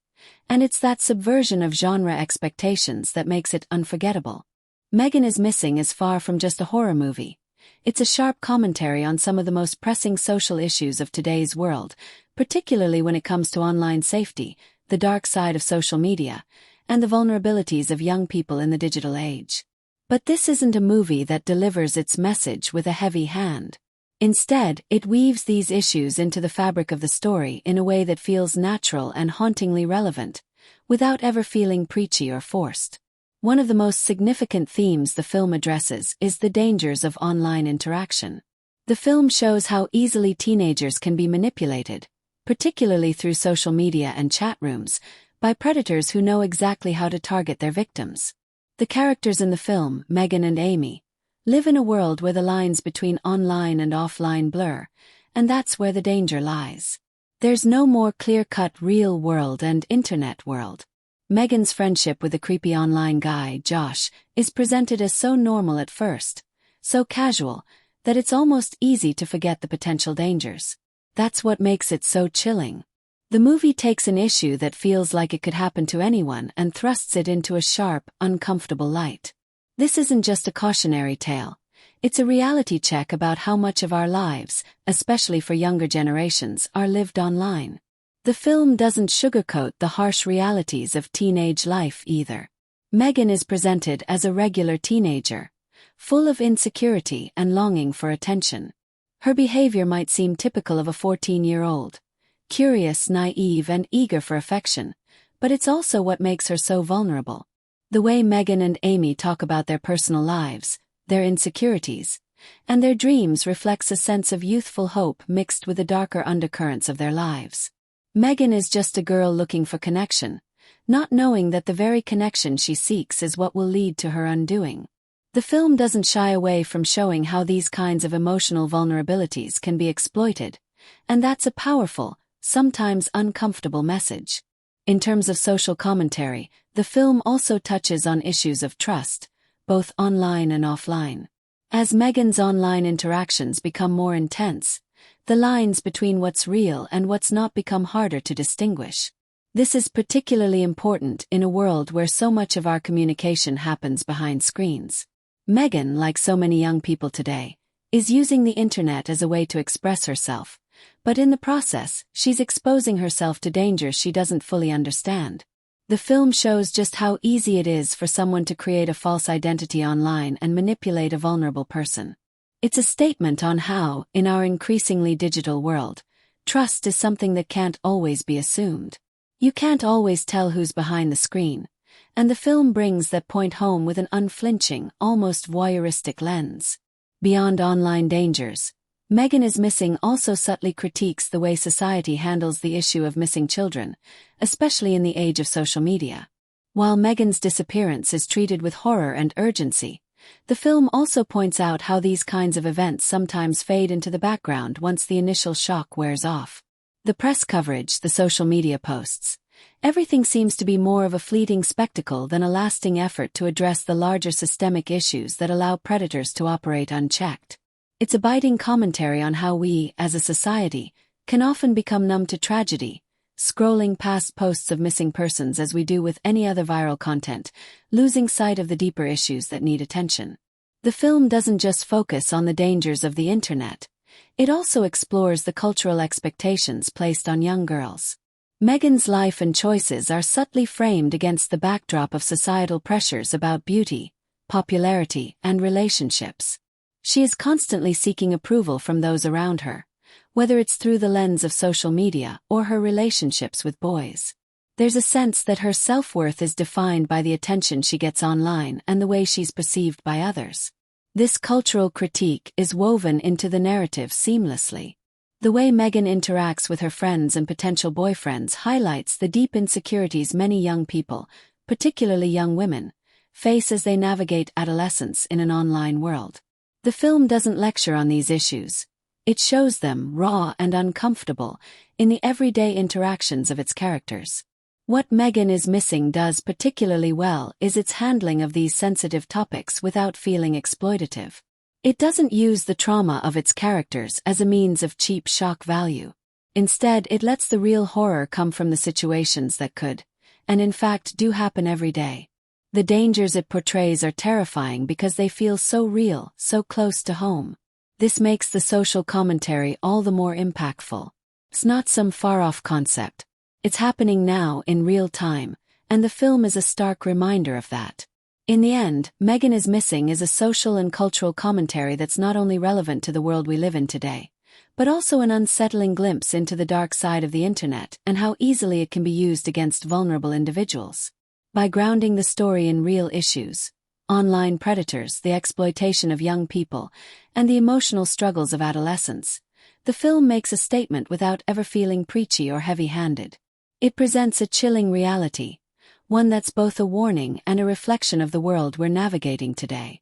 And it's that subversion of genre expectations that makes it unforgettable. Megan is Missing is far from just a horror movie. It's a sharp commentary on some of the most pressing social issues of today's world, particularly when it comes to online safety, the dark side of social media, and the vulnerabilities of young people in the digital age. But this isn't a movie that delivers its message with a heavy hand. Instead, it weaves these issues into the fabric of the story in a way that feels natural and hauntingly relevant, without ever feeling preachy or forced. One of the most significant themes the film addresses is the dangers of online interaction. The film shows how easily teenagers can be manipulated, particularly through social media and chat rooms, by predators who know exactly how to target their victims. The characters in the film, Megan and Amy, live in a world where the lines between online and offline blur, and that's where the danger lies. There's no more clear-cut real world and internet world. Megan's friendship with the creepy online guy, Josh, is presented as so normal at first, so casual, that it's almost easy to forget the potential dangers. That's what makes it so chilling. The movie takes an issue that feels like it could happen to anyone and thrusts it into a sharp, uncomfortable light. This isn't just a cautionary tale. It's a reality check about how much of our lives, especially for younger generations, are lived online. The film doesn't sugarcoat the harsh realities of teenage life either. Megan is presented as a regular teenager, full of insecurity and longing for attention. Her behavior might seem typical of a 14-year-old, curious, naive, and eager for affection, but it's also what makes her so vulnerable. The way Megan and Amy talk about their personal lives, their insecurities, and their dreams reflects a sense of youthful hope mixed with the darker undercurrents of their lives. Megan is just a girl looking for connection, not knowing that the very connection she seeks is what will lead to her undoing. The film doesn't shy away from showing how these kinds of emotional vulnerabilities can be exploited, and that's a powerful, sometimes uncomfortable message. In terms of social commentary, the film also touches on issues of trust, both online and offline. As Megan's online interactions become more intense, the lines between what's real and what's not become harder to distinguish. This is particularly important in a world where so much of our communication happens behind screens. Megan, like so many young people today, is using the internet as a way to express herself, but in the process, she's exposing herself to dangers she doesn't fully understand. The film shows just how easy it is for someone to create a false identity online and manipulate a vulnerable person. It's a statement on how, in our increasingly digital world, trust is something that can't always be assumed. You can't always tell who's behind the screen, and the film brings that point home with an unflinching, almost voyeuristic lens. Beyond online dangers, Megan is Missing also subtly critiques the way society handles the issue of missing children, especially in the age of social media. While Megan's disappearance is treated with horror and urgency, The film also points out how these kinds of events sometimes fade into the background once the initial shock wears off. The press coverage, the social media posts. Everything seems to be more of a fleeting spectacle than a lasting effort to address the larger systemic issues that allow predators to operate unchecked. It's a biting commentary on how we, as a society, can often become numb to tragedy, scrolling past posts of missing persons as we do with any other viral content, losing sight of the deeper issues that need attention. The film doesn't just focus on the dangers of the internet. It also explores the cultural expectations placed on young girls. Megan's life and choices are subtly framed against the backdrop of societal pressures about beauty, popularity, and relationships. She is constantly seeking approval from those around her, whether it's through the lens of social media or her relationships with boys. There's a sense that her self-worth is defined by the attention she gets online and the way she's perceived by others. This cultural critique is woven into the narrative seamlessly. The way Megan interacts with her friends and potential boyfriends highlights the deep insecurities many young people, particularly young women, face as they navigate adolescence in an online world. The film doesn't lecture on these issues. It shows them, raw and uncomfortable, in the everyday interactions of its characters. What Megan is Missing does particularly well is its handling of these sensitive topics without feeling exploitative. It doesn't use the trauma of its characters as a means of cheap shock value. Instead, it lets the real horror come from the situations that could, and in fact do happen every day. The dangers it portrays are terrifying because they feel so real, so close to home. This makes the social commentary all the more impactful. It's not some far-off concept. It's happening now in real time, and the film is a stark reminder of that. In the end, Megan is Missing is a social and cultural commentary that's not only relevant to the world we live in today, but also an unsettling glimpse into the dark side of the internet and how easily it can be used against vulnerable individuals. By grounding the story in real issues, online predators, the exploitation of young people, and the emotional struggles of adolescence, the film makes a statement without ever feeling preachy or heavy-handed. It presents a chilling reality, one that's both a warning and a reflection of the world we're navigating today.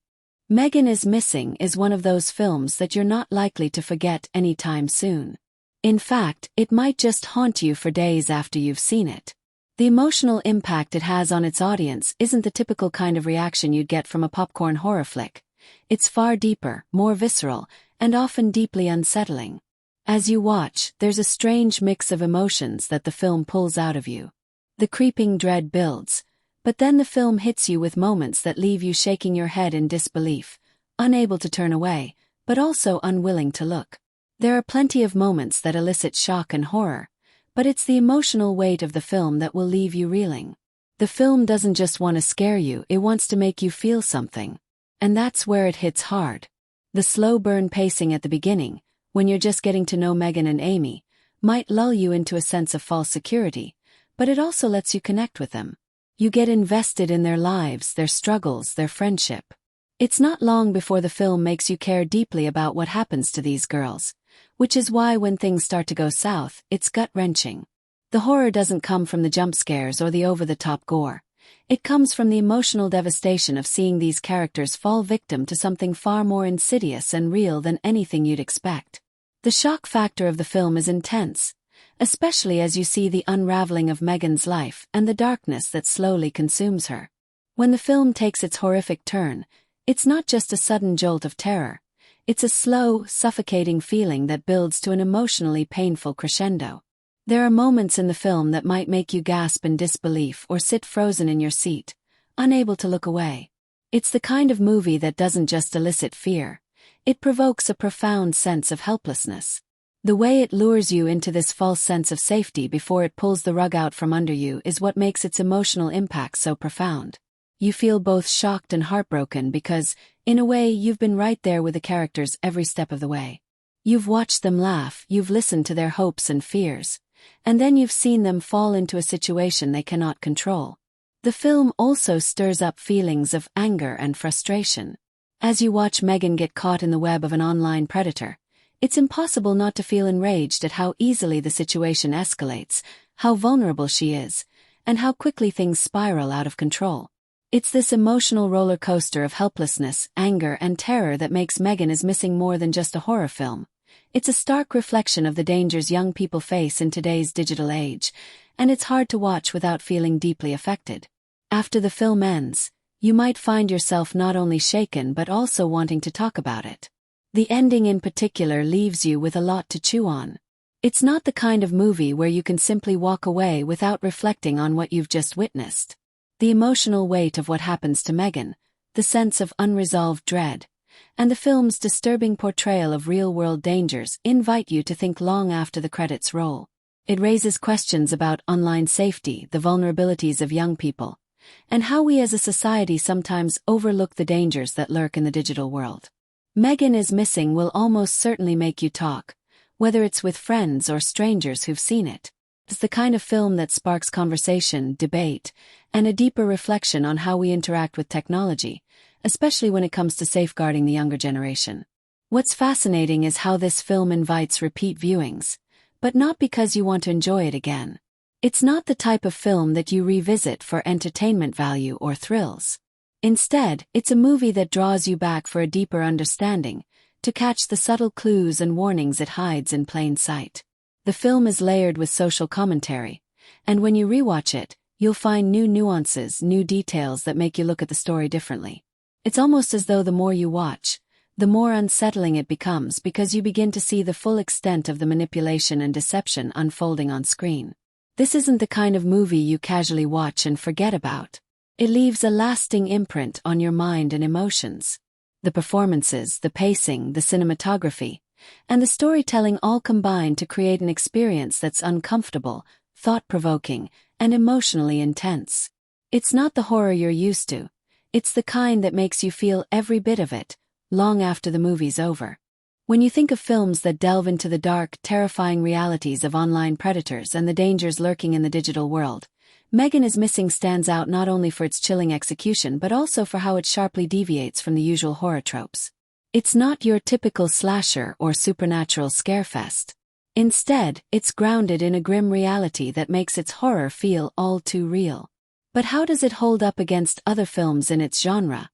Megan is Missing is one of those films that you're not likely to forget anytime soon. In fact, it might just haunt you for days after you've seen it. The emotional impact it has on its audience isn't the typical kind of reaction you'd get from a popcorn horror flick. It's far deeper, more visceral, and often deeply unsettling. As you watch, there's a strange mix of emotions that the film pulls out of you. The creeping dread builds, but then the film hits you with moments that leave you shaking your head in disbelief, unable to turn away, but also unwilling to look. There are plenty of moments that elicit shock and horror, but it's the emotional weight of the film that will leave you reeling. The film doesn't just want to scare you, it wants to make you feel something. And that's where it hits hard. The slow burn pacing at the beginning, when you're just getting to know Megan and Amy, might lull you into a sense of false security, but it also lets you connect with them. You get invested in their lives, their struggles, their friendship. It's not long before the film makes you care deeply about what happens to these girls, which is why when things start to go south, it's gut-wrenching. The horror doesn't come from the jump scares or the over-the-top gore. It comes from the emotional devastation of seeing these characters fall victim to something far more insidious and real than anything you'd expect. The shock factor of the film is intense, especially as you see the unraveling of Megan's life and the darkness that slowly consumes her. When the film takes its horrific turn, it's not just a sudden jolt of terror. It's a slow, suffocating feeling that builds to an emotionally painful crescendo. There are moments in the film that might make you gasp in disbelief or sit frozen in your seat, unable to look away. It's the kind of movie that doesn't just elicit fear. It provokes a profound sense of helplessness. The way it lures you into this false sense of safety before it pulls the rug out from under you is what makes its emotional impact so profound. You feel both shocked and heartbroken because, in a way, you've been right there with the characters every step of the way. You've watched them laugh, you've listened to their hopes and fears, and then you've seen them fall into a situation they cannot control. The film also stirs up feelings of anger and frustration. As you watch Megan get caught in the web of an online predator, it's impossible not to feel enraged at how easily the situation escalates, how vulnerable she is, and how quickly things spiral out of control. It's this emotional roller coaster of helplessness, anger, and terror that makes Megan is Missing more than just a horror film. It's a stark reflection of the dangers young people face in today's digital age, and it's hard to watch without feeling deeply affected. After the film ends, you might find yourself not only shaken but also wanting to talk about it. The ending in particular leaves you with a lot to chew on. It's not the kind of movie where you can simply walk away without reflecting on what you've just witnessed. The emotional weight of what happens to Megan, the sense of unresolved dread, and the film's disturbing portrayal of real-world dangers invite you to think long after the credits roll. It raises questions about online safety, the vulnerabilities of young people, and how we as a society sometimes overlook the dangers that lurk in the digital world. Megan is Missing will almost certainly make you talk, whether it's with friends or strangers who've seen it. It's the kind of film that sparks conversation, debate, and a deeper reflection on how we interact with technology, especially when it comes to safeguarding the younger generation. What's fascinating is how this film invites repeat viewings, but not because you want to enjoy it again. It's not the type of film that you revisit for entertainment value or thrills. Instead, it's a movie that draws you back for a deeper understanding, to catch the subtle clues and warnings it hides in plain sight. The film is layered with social commentary, and when you rewatch it, you'll find new nuances, new details that make you look at the story differently. It's almost as though the more you watch, the more unsettling it becomes because you begin to see the full extent of the manipulation and deception unfolding on screen. This isn't the kind of movie you casually watch and forget about. It leaves a lasting imprint on your mind and emotions. The performances, the pacing, the cinematography, and the storytelling all combine to create an experience that's uncomfortable, thought-provoking, and emotionally intense. It's not the horror you're used to. It's the kind that makes you feel every bit of it, long after the movie's over. When you think of films that delve into the dark, terrifying realities of online predators and the dangers lurking in the digital world, Megan is Missing stands out not only for its chilling execution but also for how it sharply deviates from the usual horror tropes. It's not your typical slasher or supernatural scarefest. Instead, it's grounded in a grim reality that makes its horror feel all too real. But how does it hold up against other films in its genre,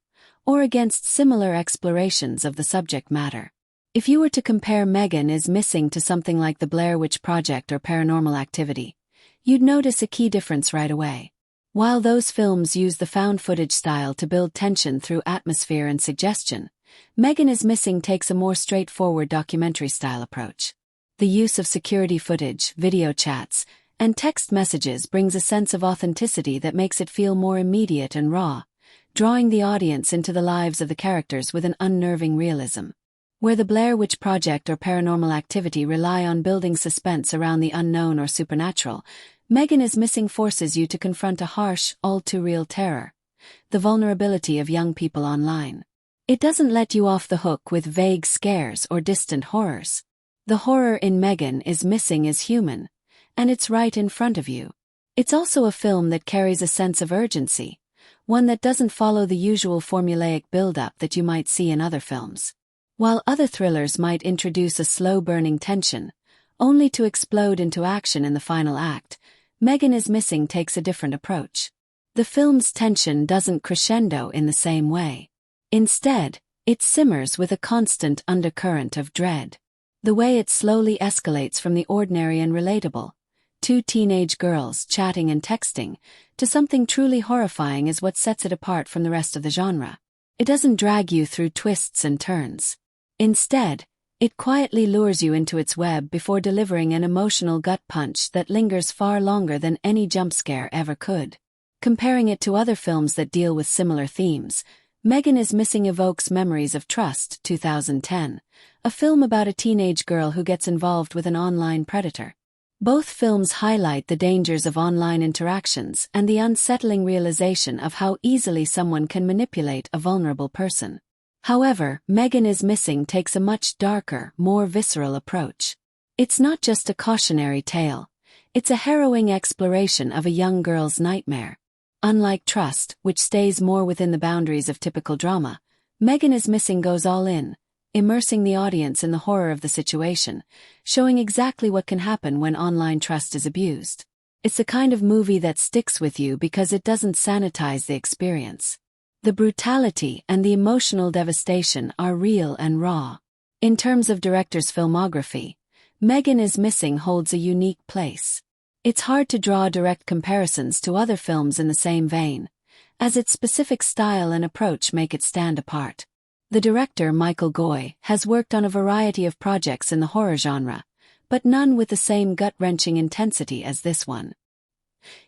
or against similar explorations of the subject matter? If you were to compare Megan is Missing to something like The Blair Witch Project or Paranormal Activity, you'd notice a key difference right away. While those films use the found footage style to build tension through atmosphere and suggestion, Megan is Missing takes a more straightforward documentary-style approach. The use of security footage, video chats, and text messages brings a sense of authenticity that makes it feel more immediate and raw, drawing the audience into the lives of the characters with an unnerving realism. Where The Blair Witch Project or Paranormal Activity rely on building suspense around the unknown or supernatural, Megan is Missing forces you to confront a harsh, all-too-real terror, the vulnerability of young people online. It doesn't let you off the hook with vague scares or distant horrors. The horror in Megan is Missing is human, and it's right in front of you. It's also a film that carries a sense of urgency, one that doesn't follow the usual formulaic build-up that you might see in other films. While other thrillers might introduce a slow-burning tension, only to explode into action in the final act, Megan is Missing takes a different approach. The film's tension doesn't crescendo in the same way. Instead, it simmers with a constant undercurrent of dread. The way it slowly escalates from the ordinary and relatable, two teenage girls chatting and texting, to something truly horrifying is what sets it apart from the rest of the genre. It doesn't drag you through twists and turns. Instead, it quietly lures you into its web before delivering an emotional gut punch that lingers far longer than any jump scare ever could. Comparing it to other films that deal with similar themes, Megan is Missing evokes memories of Trust, 2010, a film about a teenage girl who gets involved with an online predator. Both films highlight the dangers of online interactions and the unsettling realization of how easily someone can manipulate a vulnerable person. However, Megan is Missing takes a much darker, more visceral approach. It's not just a cautionary tale. It's a harrowing exploration of a young girl's nightmare. Unlike Trust, which stays more within the boundaries of typical drama, Megan is Missing goes all in, immersing the audience in the horror of the situation, showing exactly what can happen when online trust is abused. It's the kind of movie that sticks with you because it doesn't sanitize the experience. The brutality and the emotional devastation are real and raw. In terms of director's filmography, Megan is Missing holds a unique place. It's hard to draw direct comparisons to other films in the same vein, as its specific style and approach make it stand apart. The director, Michael Goy, has worked on a variety of projects in the horror genre, but none with the same gut-wrenching intensity as this one.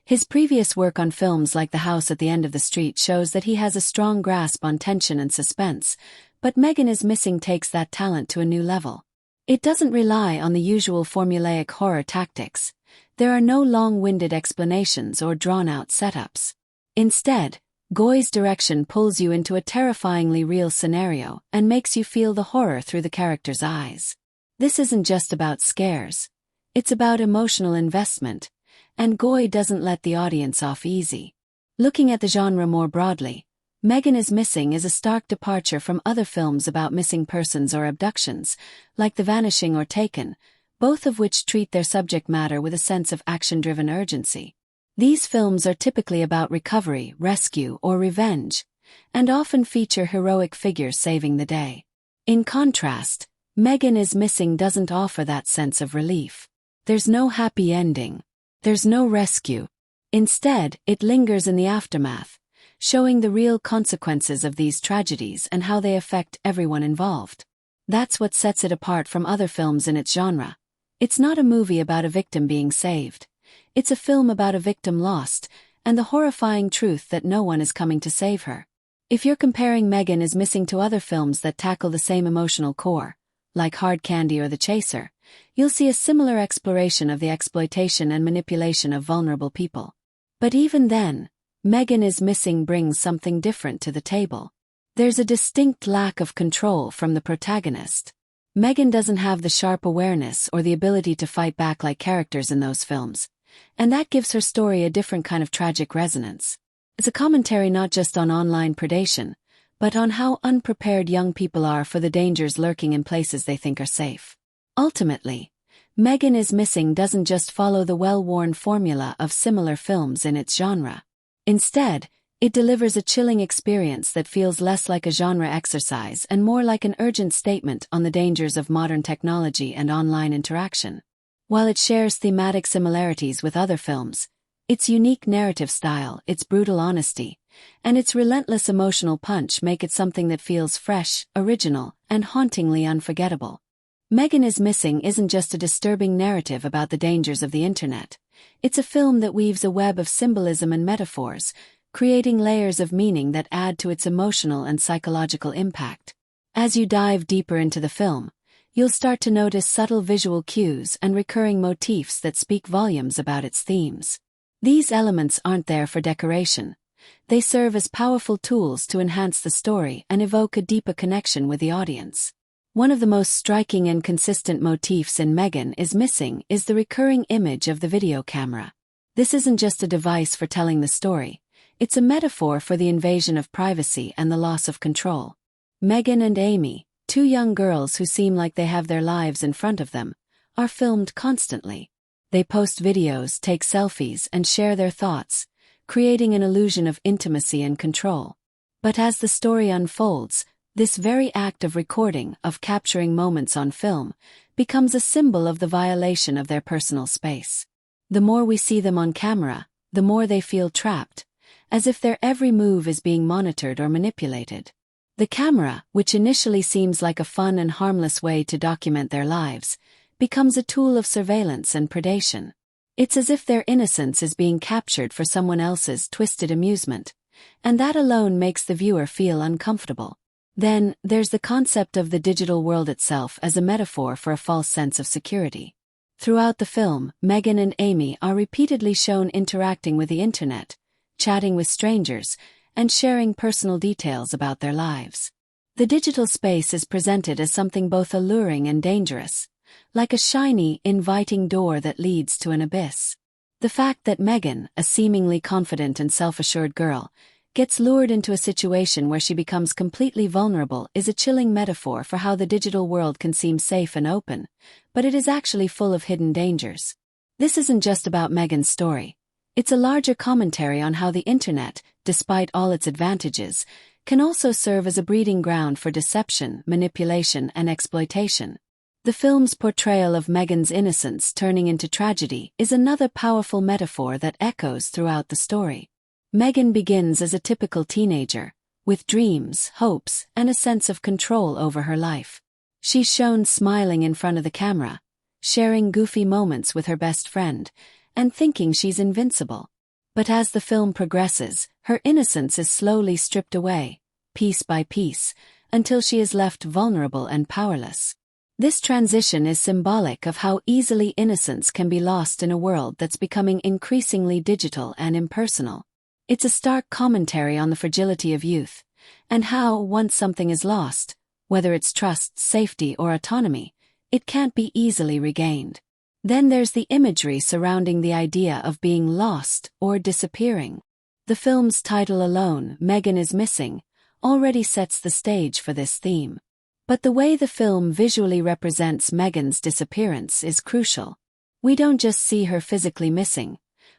His previous work on films like The House at the End of the Street shows that he has a strong grasp on tension and suspense, but Megan is Missing takes that talent to a new level. It doesn't rely on the usual formulaic horror tactics. There are no long-winded explanations or drawn-out setups. Instead, Goy's direction pulls you into a terrifyingly real scenario and makes you feel the horror through the character's eyes. This isn't just about scares. It's about emotional investment, and Goy doesn't let the audience off easy. Looking at the genre more broadly, Megan is Missing is a stark departure from other films about missing persons or abductions, like The Vanishing or Taken, both of which treat their subject matter with a sense of action-driven urgency. These films are typically about recovery, rescue, or revenge, and often feature heroic figures saving the day. In contrast, Megan is Missing doesn't offer that sense of relief. There's no happy ending. There's no rescue. Instead, it lingers in the aftermath, showing the real consequences of these tragedies and how they affect everyone involved. That's what sets it apart from other films in its genre. It's not a movie about a victim being saved. It's a film about a victim lost, and the horrifying truth that no one is coming to save her. If you're comparing Megan is Missing to other films that tackle the same emotional core, like Hard Candy or The Chaser, you'll see a similar exploration of the exploitation and manipulation of vulnerable people. But even then, Megan is Missing brings something different to the table. There's a distinct lack of control from the protagonist. Megan doesn't have the sharp awareness or the ability to fight back like characters in those films, and that gives her story a different kind of tragic resonance. It's a commentary not just on online predation, but on how unprepared young people are for the dangers lurking in places they think are safe. Ultimately, Megan is Missing doesn't just follow the well-worn formula of similar films in its genre. Instead, it delivers a chilling experience that feels less like a genre exercise and more like an urgent statement on the dangers of modern technology and online interaction. While it shares thematic similarities with other films, its unique narrative style, its brutal honesty, and its relentless emotional punch make it something that feels fresh, original, and hauntingly unforgettable. Megan is Missing isn't just a disturbing narrative about the dangers of the internet. It's a film that weaves a web of symbolism and metaphors, creating layers of meaning that add to its emotional and psychological impact. As you dive deeper into the film, you'll start to notice subtle visual cues and recurring motifs that speak volumes about its themes. These elements aren't there for decoration. They serve as powerful tools to enhance the story and evoke a deeper connection with the audience. One of the most striking and consistent motifs in Megan is Missing is the recurring image of the video camera. This isn't just a device for telling the story. It's a metaphor for the invasion of privacy and the loss of control. Megan and Amy, two young girls who seem like they have their lives in front of them, are filmed constantly. They post videos, take selfies, and share their thoughts, creating an illusion of intimacy and control. But as the story unfolds, this very act of recording, of capturing moments on film, becomes a symbol of the violation of their personal space. The more we see them on camera, the more they feel trapped, as if their every move is being monitored or manipulated. The camera, which initially seems like a fun and harmless way to document their lives, becomes a tool of surveillance and predation. It's as if their innocence is being captured for someone else's twisted amusement, and that alone makes the viewer feel uncomfortable. Then, there's the concept of the digital world itself as a metaphor for a false sense of security. Throughout the film, Megan and Amy are repeatedly shown interacting with the internet, chatting with strangers, and sharing personal details about their lives. The digital space is presented as something both alluring and dangerous, like a shiny, inviting door that leads to an abyss. The fact that Megan, a seemingly confident and self-assured girl, gets lured into a situation where she becomes completely vulnerable is a chilling metaphor for how the digital world can seem safe and open, but it is actually full of hidden dangers. This isn't just about Megan's story. It's a larger commentary on how the internet, despite all its advantages, can also serve as a breeding ground for deception, manipulation, and exploitation. The film's portrayal of Megan's innocence turning into tragedy is another powerful metaphor that echoes throughout the story. Megan begins as a typical teenager, with dreams, hopes, and a sense of control over her life. She's shown smiling in front of the camera, sharing goofy moments with her best friend, and thinking she's invincible. But as the film progresses, her innocence is slowly stripped away, piece by piece, until she is left vulnerable and powerless. This transition is symbolic of how easily innocence can be lost in a world that's becoming increasingly digital and impersonal. It's a stark commentary on the fragility of youth, and how, once something is lost, whether it's trust, safety, or autonomy, it can't be easily regained. Then there's the imagery surrounding the idea of being lost or disappearing. The film's title alone, Megan is Missing, already sets the stage for this theme. But the way the film visually represents Megan's disappearance is crucial. We don't just see her physically missing,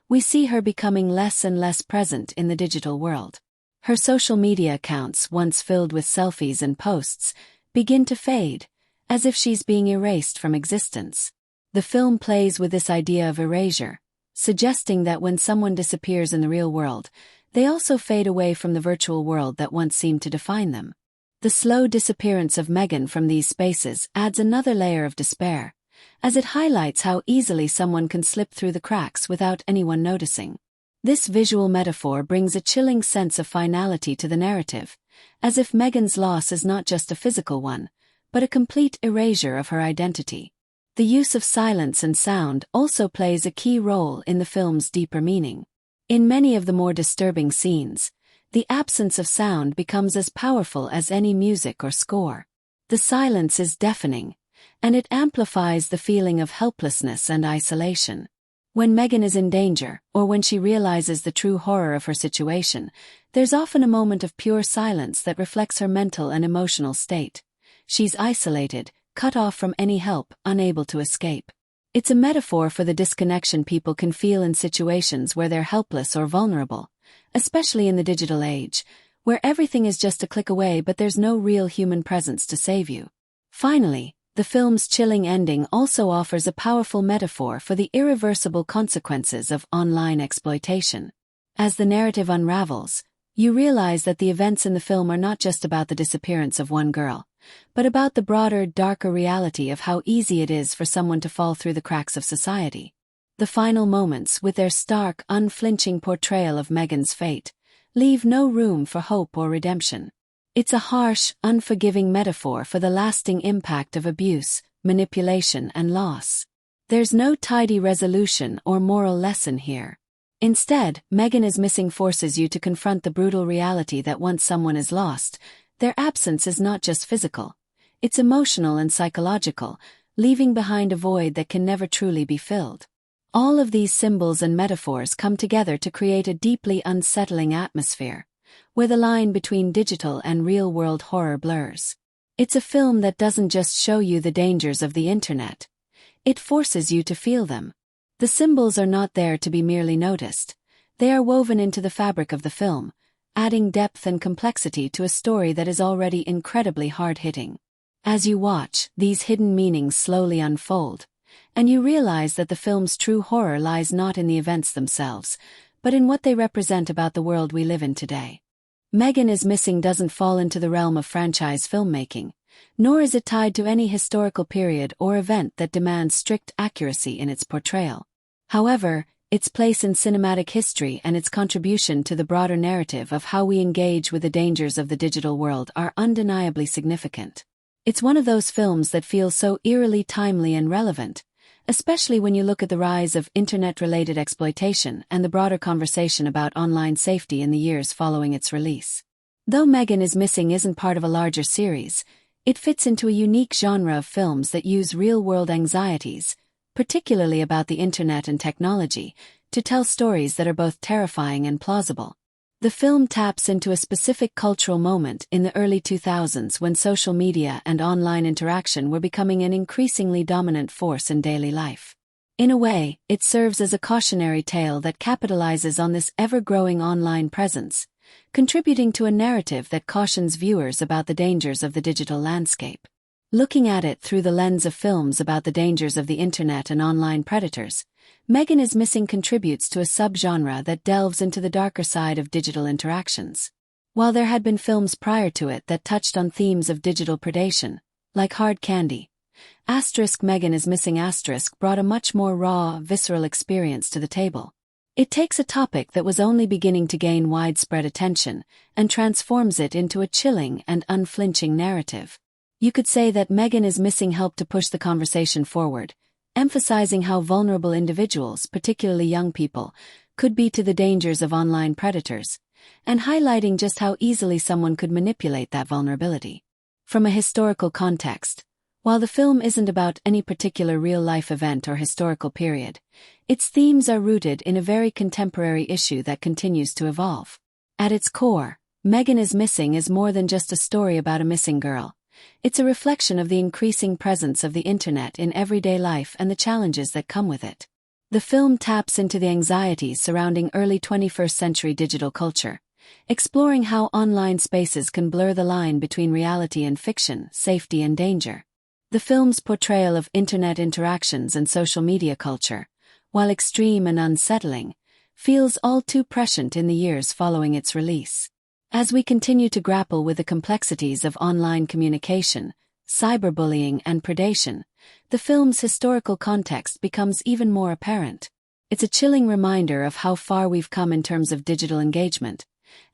we see her becoming less and less present in the digital world. Her social media accounts, once filled with selfies and posts, begin to fade, as if she's being erased from existence. The film plays with this idea of erasure, suggesting that when someone disappears in the real world, they also fade away from the virtual world that once seemed to define them. The slow disappearance of Megan from these spaces adds another layer of despair, as it highlights how easily someone can slip through the cracks without anyone noticing. This visual metaphor brings a chilling sense of finality to the narrative, as if Megan's loss is not just a physical one, but a complete erasure of her identity. The use of silence and sound also plays a key role in the film's deeper meaning. In many of the more disturbing scenes, the absence of sound becomes as powerful as any music or score. The silence is deafening, and it amplifies the feeling of helplessness and isolation. When Megan is in danger, or when she realizes the true horror of her situation, there's often a moment of pure silence that reflects her mental and emotional state. She's isolated, cut off from any help, unable to escape. It's a metaphor for the disconnection people can feel in situations where they're helpless or vulnerable, especially in the digital age, where everything is just a click away but there's no real human presence to save you. Finally, the film's chilling ending also offers a powerful metaphor for the irreversible consequences of online exploitation. As the narrative unravels, you realize that the events in the film are not just about the disappearance of one girl, but about the broader, darker reality of how easy it is for someone to fall through the cracks of society. The final moments, with their stark, unflinching portrayal of Megan's fate, leave no room for hope or redemption. It's a harsh, unforgiving metaphor for the lasting impact of abuse, manipulation, and loss. There's no tidy resolution or moral lesson here. Instead, Megan is Missing forces you to confront the brutal reality that once someone is lost, their absence is not just physical, it's emotional and psychological, leaving behind a void that can never truly be filled. All of these symbols and metaphors come together to create a deeply unsettling atmosphere, where the line between digital and real-world horror blurs. It's a film that doesn't just show you the dangers of the internet, it forces you to feel them. The symbols are not there to be merely noticed, they are woven into the fabric of the film, adding depth and complexity to a story that is already incredibly hard-hitting. As you watch, these hidden meanings slowly unfold, and you realize that the film's true horror lies not in the events themselves, but in what they represent about the world we live in today. Megan is Missing doesn't fall into the realm of franchise filmmaking, nor is it tied to any historical period or event that demands strict accuracy in its portrayal. However, its place in cinematic history and its contribution to the broader narrative of how we engage with the dangers of the digital world are undeniably significant. It's one of those films that feels so eerily timely and relevant, especially when you look at the rise of internet-related exploitation and the broader conversation about online safety in the years following its release. Though Megan is Missing isn't part of a larger series, it fits into a unique genre of films that use real-world anxieties, particularly about the internet and technology, to tell stories that are both terrifying and plausible. The film taps into a specific cultural moment in the early 2000s when social media and online interaction were becoming an increasingly dominant force in daily life. In a way, it serves as a cautionary tale that capitalizes on this ever-growing online presence, contributing to a narrative that cautions viewers about the dangers of the digital landscape. Looking at it through the lens of films about the dangers of the internet and online predators, Megan is Missing contributes to a subgenre that delves into the darker side of digital interactions. While there had been films prior to it that touched on themes of digital predation, like Hard Candy, Megan is Missing brought a much more raw, visceral experience to the table. It takes a topic that was only beginning to gain widespread attention and transforms it into a chilling and unflinching narrative. You could say that Megan is Missing helped to push the conversation forward, emphasizing how vulnerable individuals, particularly young people, could be to the dangers of online predators, and highlighting just how easily someone could manipulate that vulnerability. From a historical context, while the film isn't about any particular real-life event or historical period, its themes are rooted in a very contemporary issue that continues to evolve. At its core, Megan is Missing is more than just a story about a missing girl. It's a reflection of the increasing presence of the internet in everyday life and the challenges that come with it. The film taps into the anxieties surrounding early 21st century digital culture, exploring how online spaces can blur the line between reality and fiction, safety and danger. The film's portrayal of internet interactions and social media culture, while extreme and unsettling, feels all too prescient in the years following its release. As we continue to grapple with the complexities of online communication, cyberbullying and predation, the film's historical context becomes even more apparent. It's a chilling reminder of how far we've come in terms of digital engagement,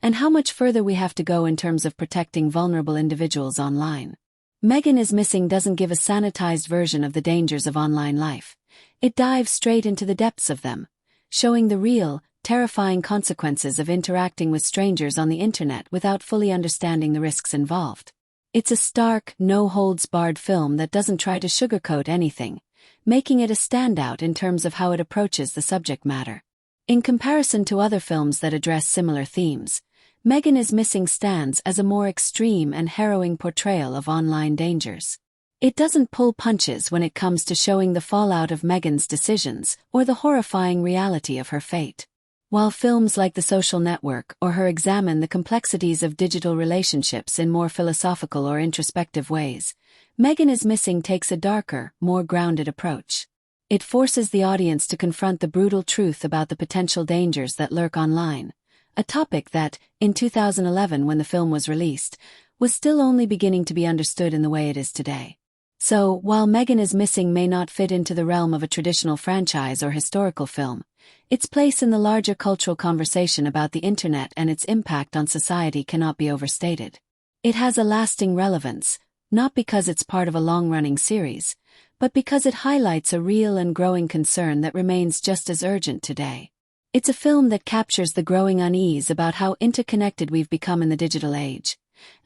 and how much further we have to go in terms of protecting vulnerable individuals online. Megan is Missing doesn't give a sanitized version of the dangers of online life. It dives straight into the depths of them, showing the real, terrifying consequences of interacting with strangers on the internet without fully understanding the risks involved. It's a stark, no-holds-barred film that doesn't try to sugarcoat anything, making it a standout in terms of how it approaches the subject matter. In comparison to other films that address similar themes, Megan is Missing stands as a more extreme and harrowing portrayal of online dangers. It doesn't pull punches when it comes to showing the fallout of Megan's decisions or the horrifying reality of her fate. While films like The Social Network or Her examine the complexities of digital relationships in more philosophical or introspective ways, Megan is Missing takes a darker, more grounded approach. It forces the audience to confront the brutal truth about the potential dangers that lurk online, a topic that, in 2011 when the film was released, was still only beginning to be understood in the way it is today. So, while Megan is Missing may not fit into the realm of a traditional franchise or historical film, its place in the larger cultural conversation about the internet and its impact on society cannot be overstated. It has a lasting relevance, not because it's part of a long-running series, but because it highlights a real and growing concern that remains just as urgent today. It's a film that captures the growing unease about how interconnected we've become in the digital age,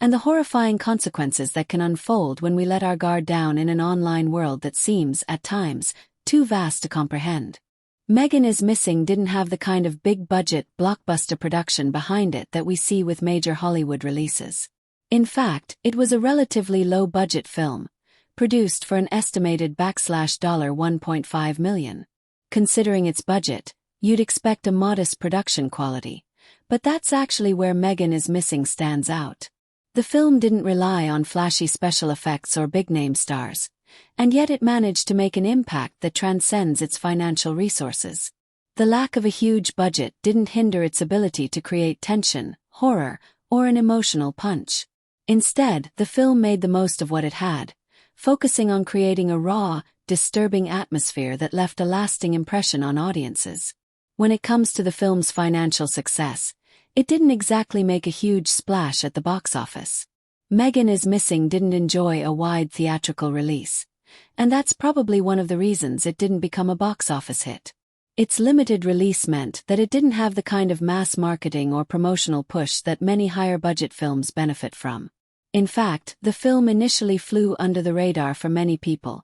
and the horrifying consequences that can unfold when we let our guard down in an online world that seems, at times, too vast to comprehend. Megan is Missing didn't have the kind of big-budget, blockbuster production behind it that we see with major Hollywood releases. In fact, it was a relatively low-budget film, produced for an estimated $1.5 million. Considering its budget, you'd expect a modest production quality, but that's actually where Megan is Missing stands out. The film didn't rely on flashy special effects or big-name stars, and yet it managed to make an impact that transcends its financial resources. The lack of a huge budget didn't hinder its ability to create tension, horror, or an emotional punch. Instead, the film made the most of what it had, focusing on creating a raw, disturbing atmosphere that left a lasting impression on audiences. When it comes to the film's financial success, it didn't exactly make a huge splash at the box office. Megan is Missing didn't enjoy a wide theatrical release, and that's probably one of the reasons it didn't become a box office hit. Its limited release meant that it didn't have the kind of mass marketing or promotional push that many higher-budget films benefit from. In fact, the film initially flew under the radar for many people,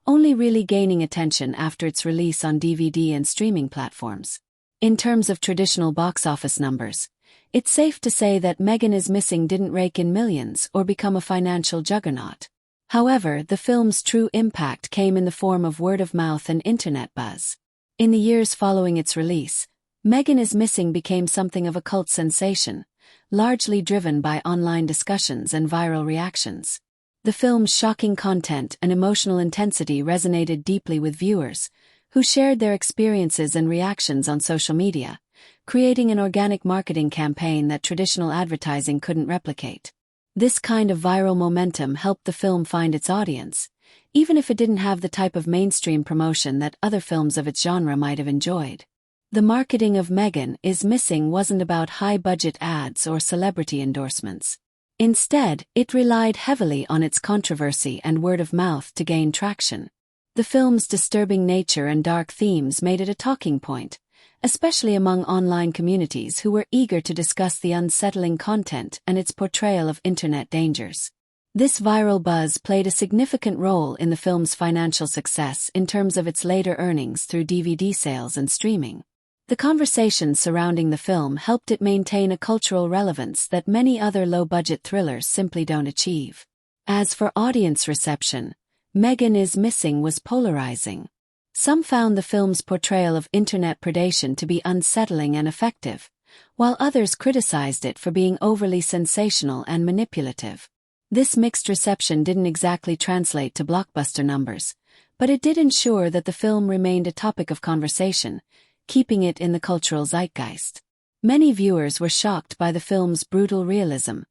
only really gaining attention after its release on DVD and streaming platforms. In terms of traditional box office numbers, it's safe to say that Megan is Missing didn't rake in millions or become a financial juggernaut. However, the film's true impact came in the form of word-of-mouth and internet buzz. In the years following its release, Megan is Missing became something of a cult sensation, largely driven by online discussions and viral reactions. The film's shocking content and emotional intensity resonated deeply with viewers, who shared their experiences and reactions on social media, creating an organic marketing campaign that traditional advertising couldn't replicate. This kind of viral momentum helped the film find its audience, even if it didn't have the type of mainstream promotion that other films of its genre might have enjoyed. The marketing of Megan is Missing wasn't about high-budget ads or celebrity endorsements. Instead, it relied heavily on its controversy and word-of-mouth to gain traction. The film's disturbing nature and dark themes made it a talking point, especially among online communities who were eager to discuss the unsettling content and its portrayal of internet dangers. This viral buzz played a significant role in the film's financial success in terms of its later earnings through DVD sales and streaming. The conversation surrounding the film helped it maintain a cultural relevance that many other low-budget thrillers simply don't achieve. As for audience reception, Megan is Missing was polarizing. Some found the film's portrayal of internet predation to be unsettling and effective, while others criticized it for being overly sensational and manipulative. This mixed reception didn't exactly translate to blockbuster numbers, but it did ensure that the film remained a topic of conversation, keeping it in the cultural zeitgeist. Many viewers were shocked by the film's brutal realism,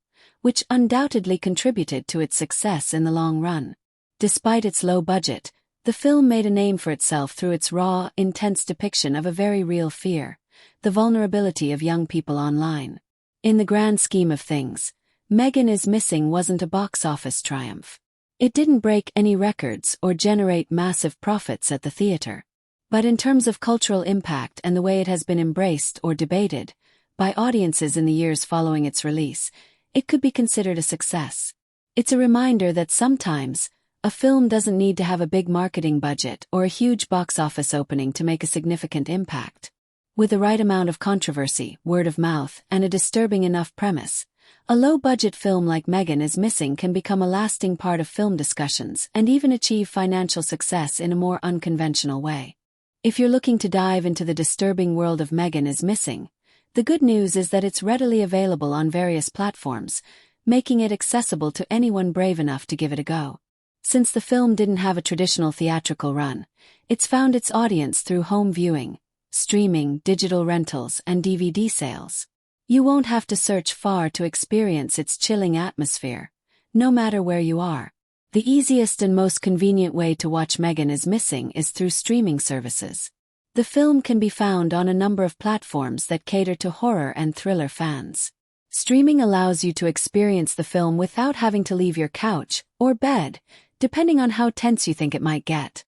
which undoubtedly contributed to its success in the long run. Despite its low budget, the film made a name for itself through its raw, intense depiction of a very real fear, the vulnerability of young people online. In the grand scheme of things, Megan is Missing wasn't a box office triumph. It didn't break any records or generate massive profits at the theater. But in terms of cultural impact and the way it has been embraced or debated by audiences in the years following its release, it could be considered a success. It's a reminder that sometimes, a film doesn't need to have a big marketing budget or a huge box office opening to make a significant impact. With the right amount of controversy, word of mouth, and a disturbing enough premise, a low-budget film like Megan is Missing can become a lasting part of film discussions and even achieve financial success in a more unconventional way. If you're looking to dive into the disturbing world of Megan is Missing, the good news is that it's readily available on various platforms, making it accessible to anyone brave enough to give it a go. Since the film didn't have a traditional theatrical run, it's found its audience through home viewing, streaming, digital rentals, and DVD sales. You won't have to search far to experience its chilling atmosphere, no matter where you are. The easiest and most convenient way to watch Megan is Missing is through streaming services. The film can be found on a number of platforms that cater to horror and thriller fans. Streaming allows you to experience the film without having to leave your couch or bed, depending on how tense you think it might get.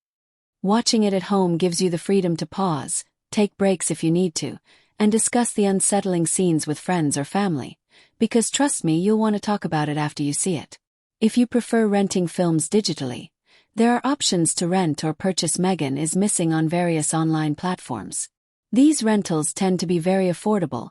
Watching it at home gives you the freedom to pause, take breaks if you need to, and discuss the unsettling scenes with friends or family, because trust me, you'll want to talk about it after you see it. If you prefer renting films digitally, there are options to rent or purchase Megan is Missing on various online platforms. These rentals tend to be very affordable,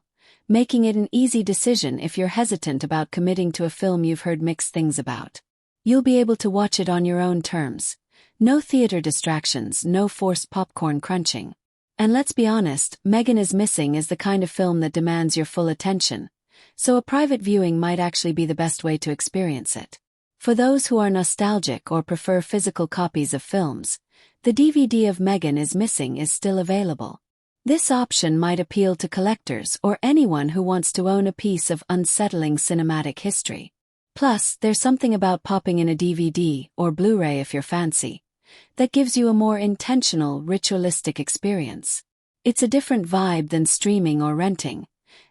making it an easy decision if you're hesitant about committing to a film you've heard mixed things about. You'll be able to watch it on your own terms. No theater distractions, no forced popcorn crunching. And let's be honest, Megan is Missing is the kind of film that demands your full attention, so a private viewing might actually be the best way to experience it. For those who are nostalgic or prefer physical copies of films, the DVD of Megan is Missing is still available. This option might appeal to collectors or anyone who wants to own a piece of unsettling cinematic history. Plus, there's something about popping in a DVD or Blu-ray if you're fancy, that gives you a more intentional, ritualistic experience. It's a different vibe than streaming or renting,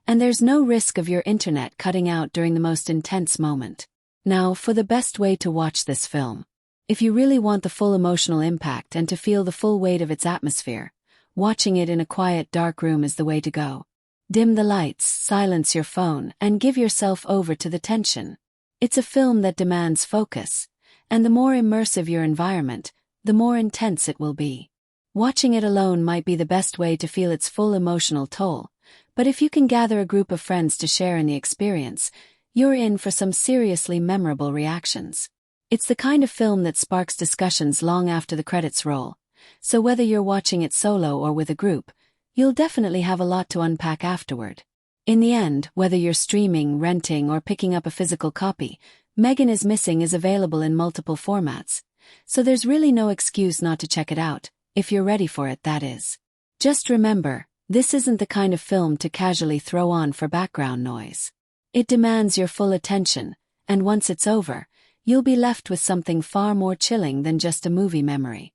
and there's no risk of your internet cutting out during the most intense moment. Now, for the best way to watch this film. If you really want the full emotional impact and to feel the full weight of its atmosphere, watching it in a quiet, dark room is the way to go. Dim the lights, silence your phone, and give yourself over to the tension. It's a film that demands focus, and the more immersive your environment, the more intense it will be. Watching it alone might be the best way to feel its full emotional toll, but if you can gather a group of friends to share in the experience, you're in for some seriously memorable reactions. It's the kind of film that sparks discussions long after the credits roll, so whether you're watching it solo or with a group, you'll definitely have a lot to unpack afterward. In the end, whether you're streaming, renting, or picking up a physical copy, Megan is Missing is available in multiple formats, so there's really no excuse not to check it out, if you're ready for it, that is. Just remember, this isn't the kind of film to casually throw on for background noise. It demands your full attention, and once it's over, you'll be left with something far more chilling than just a movie memory.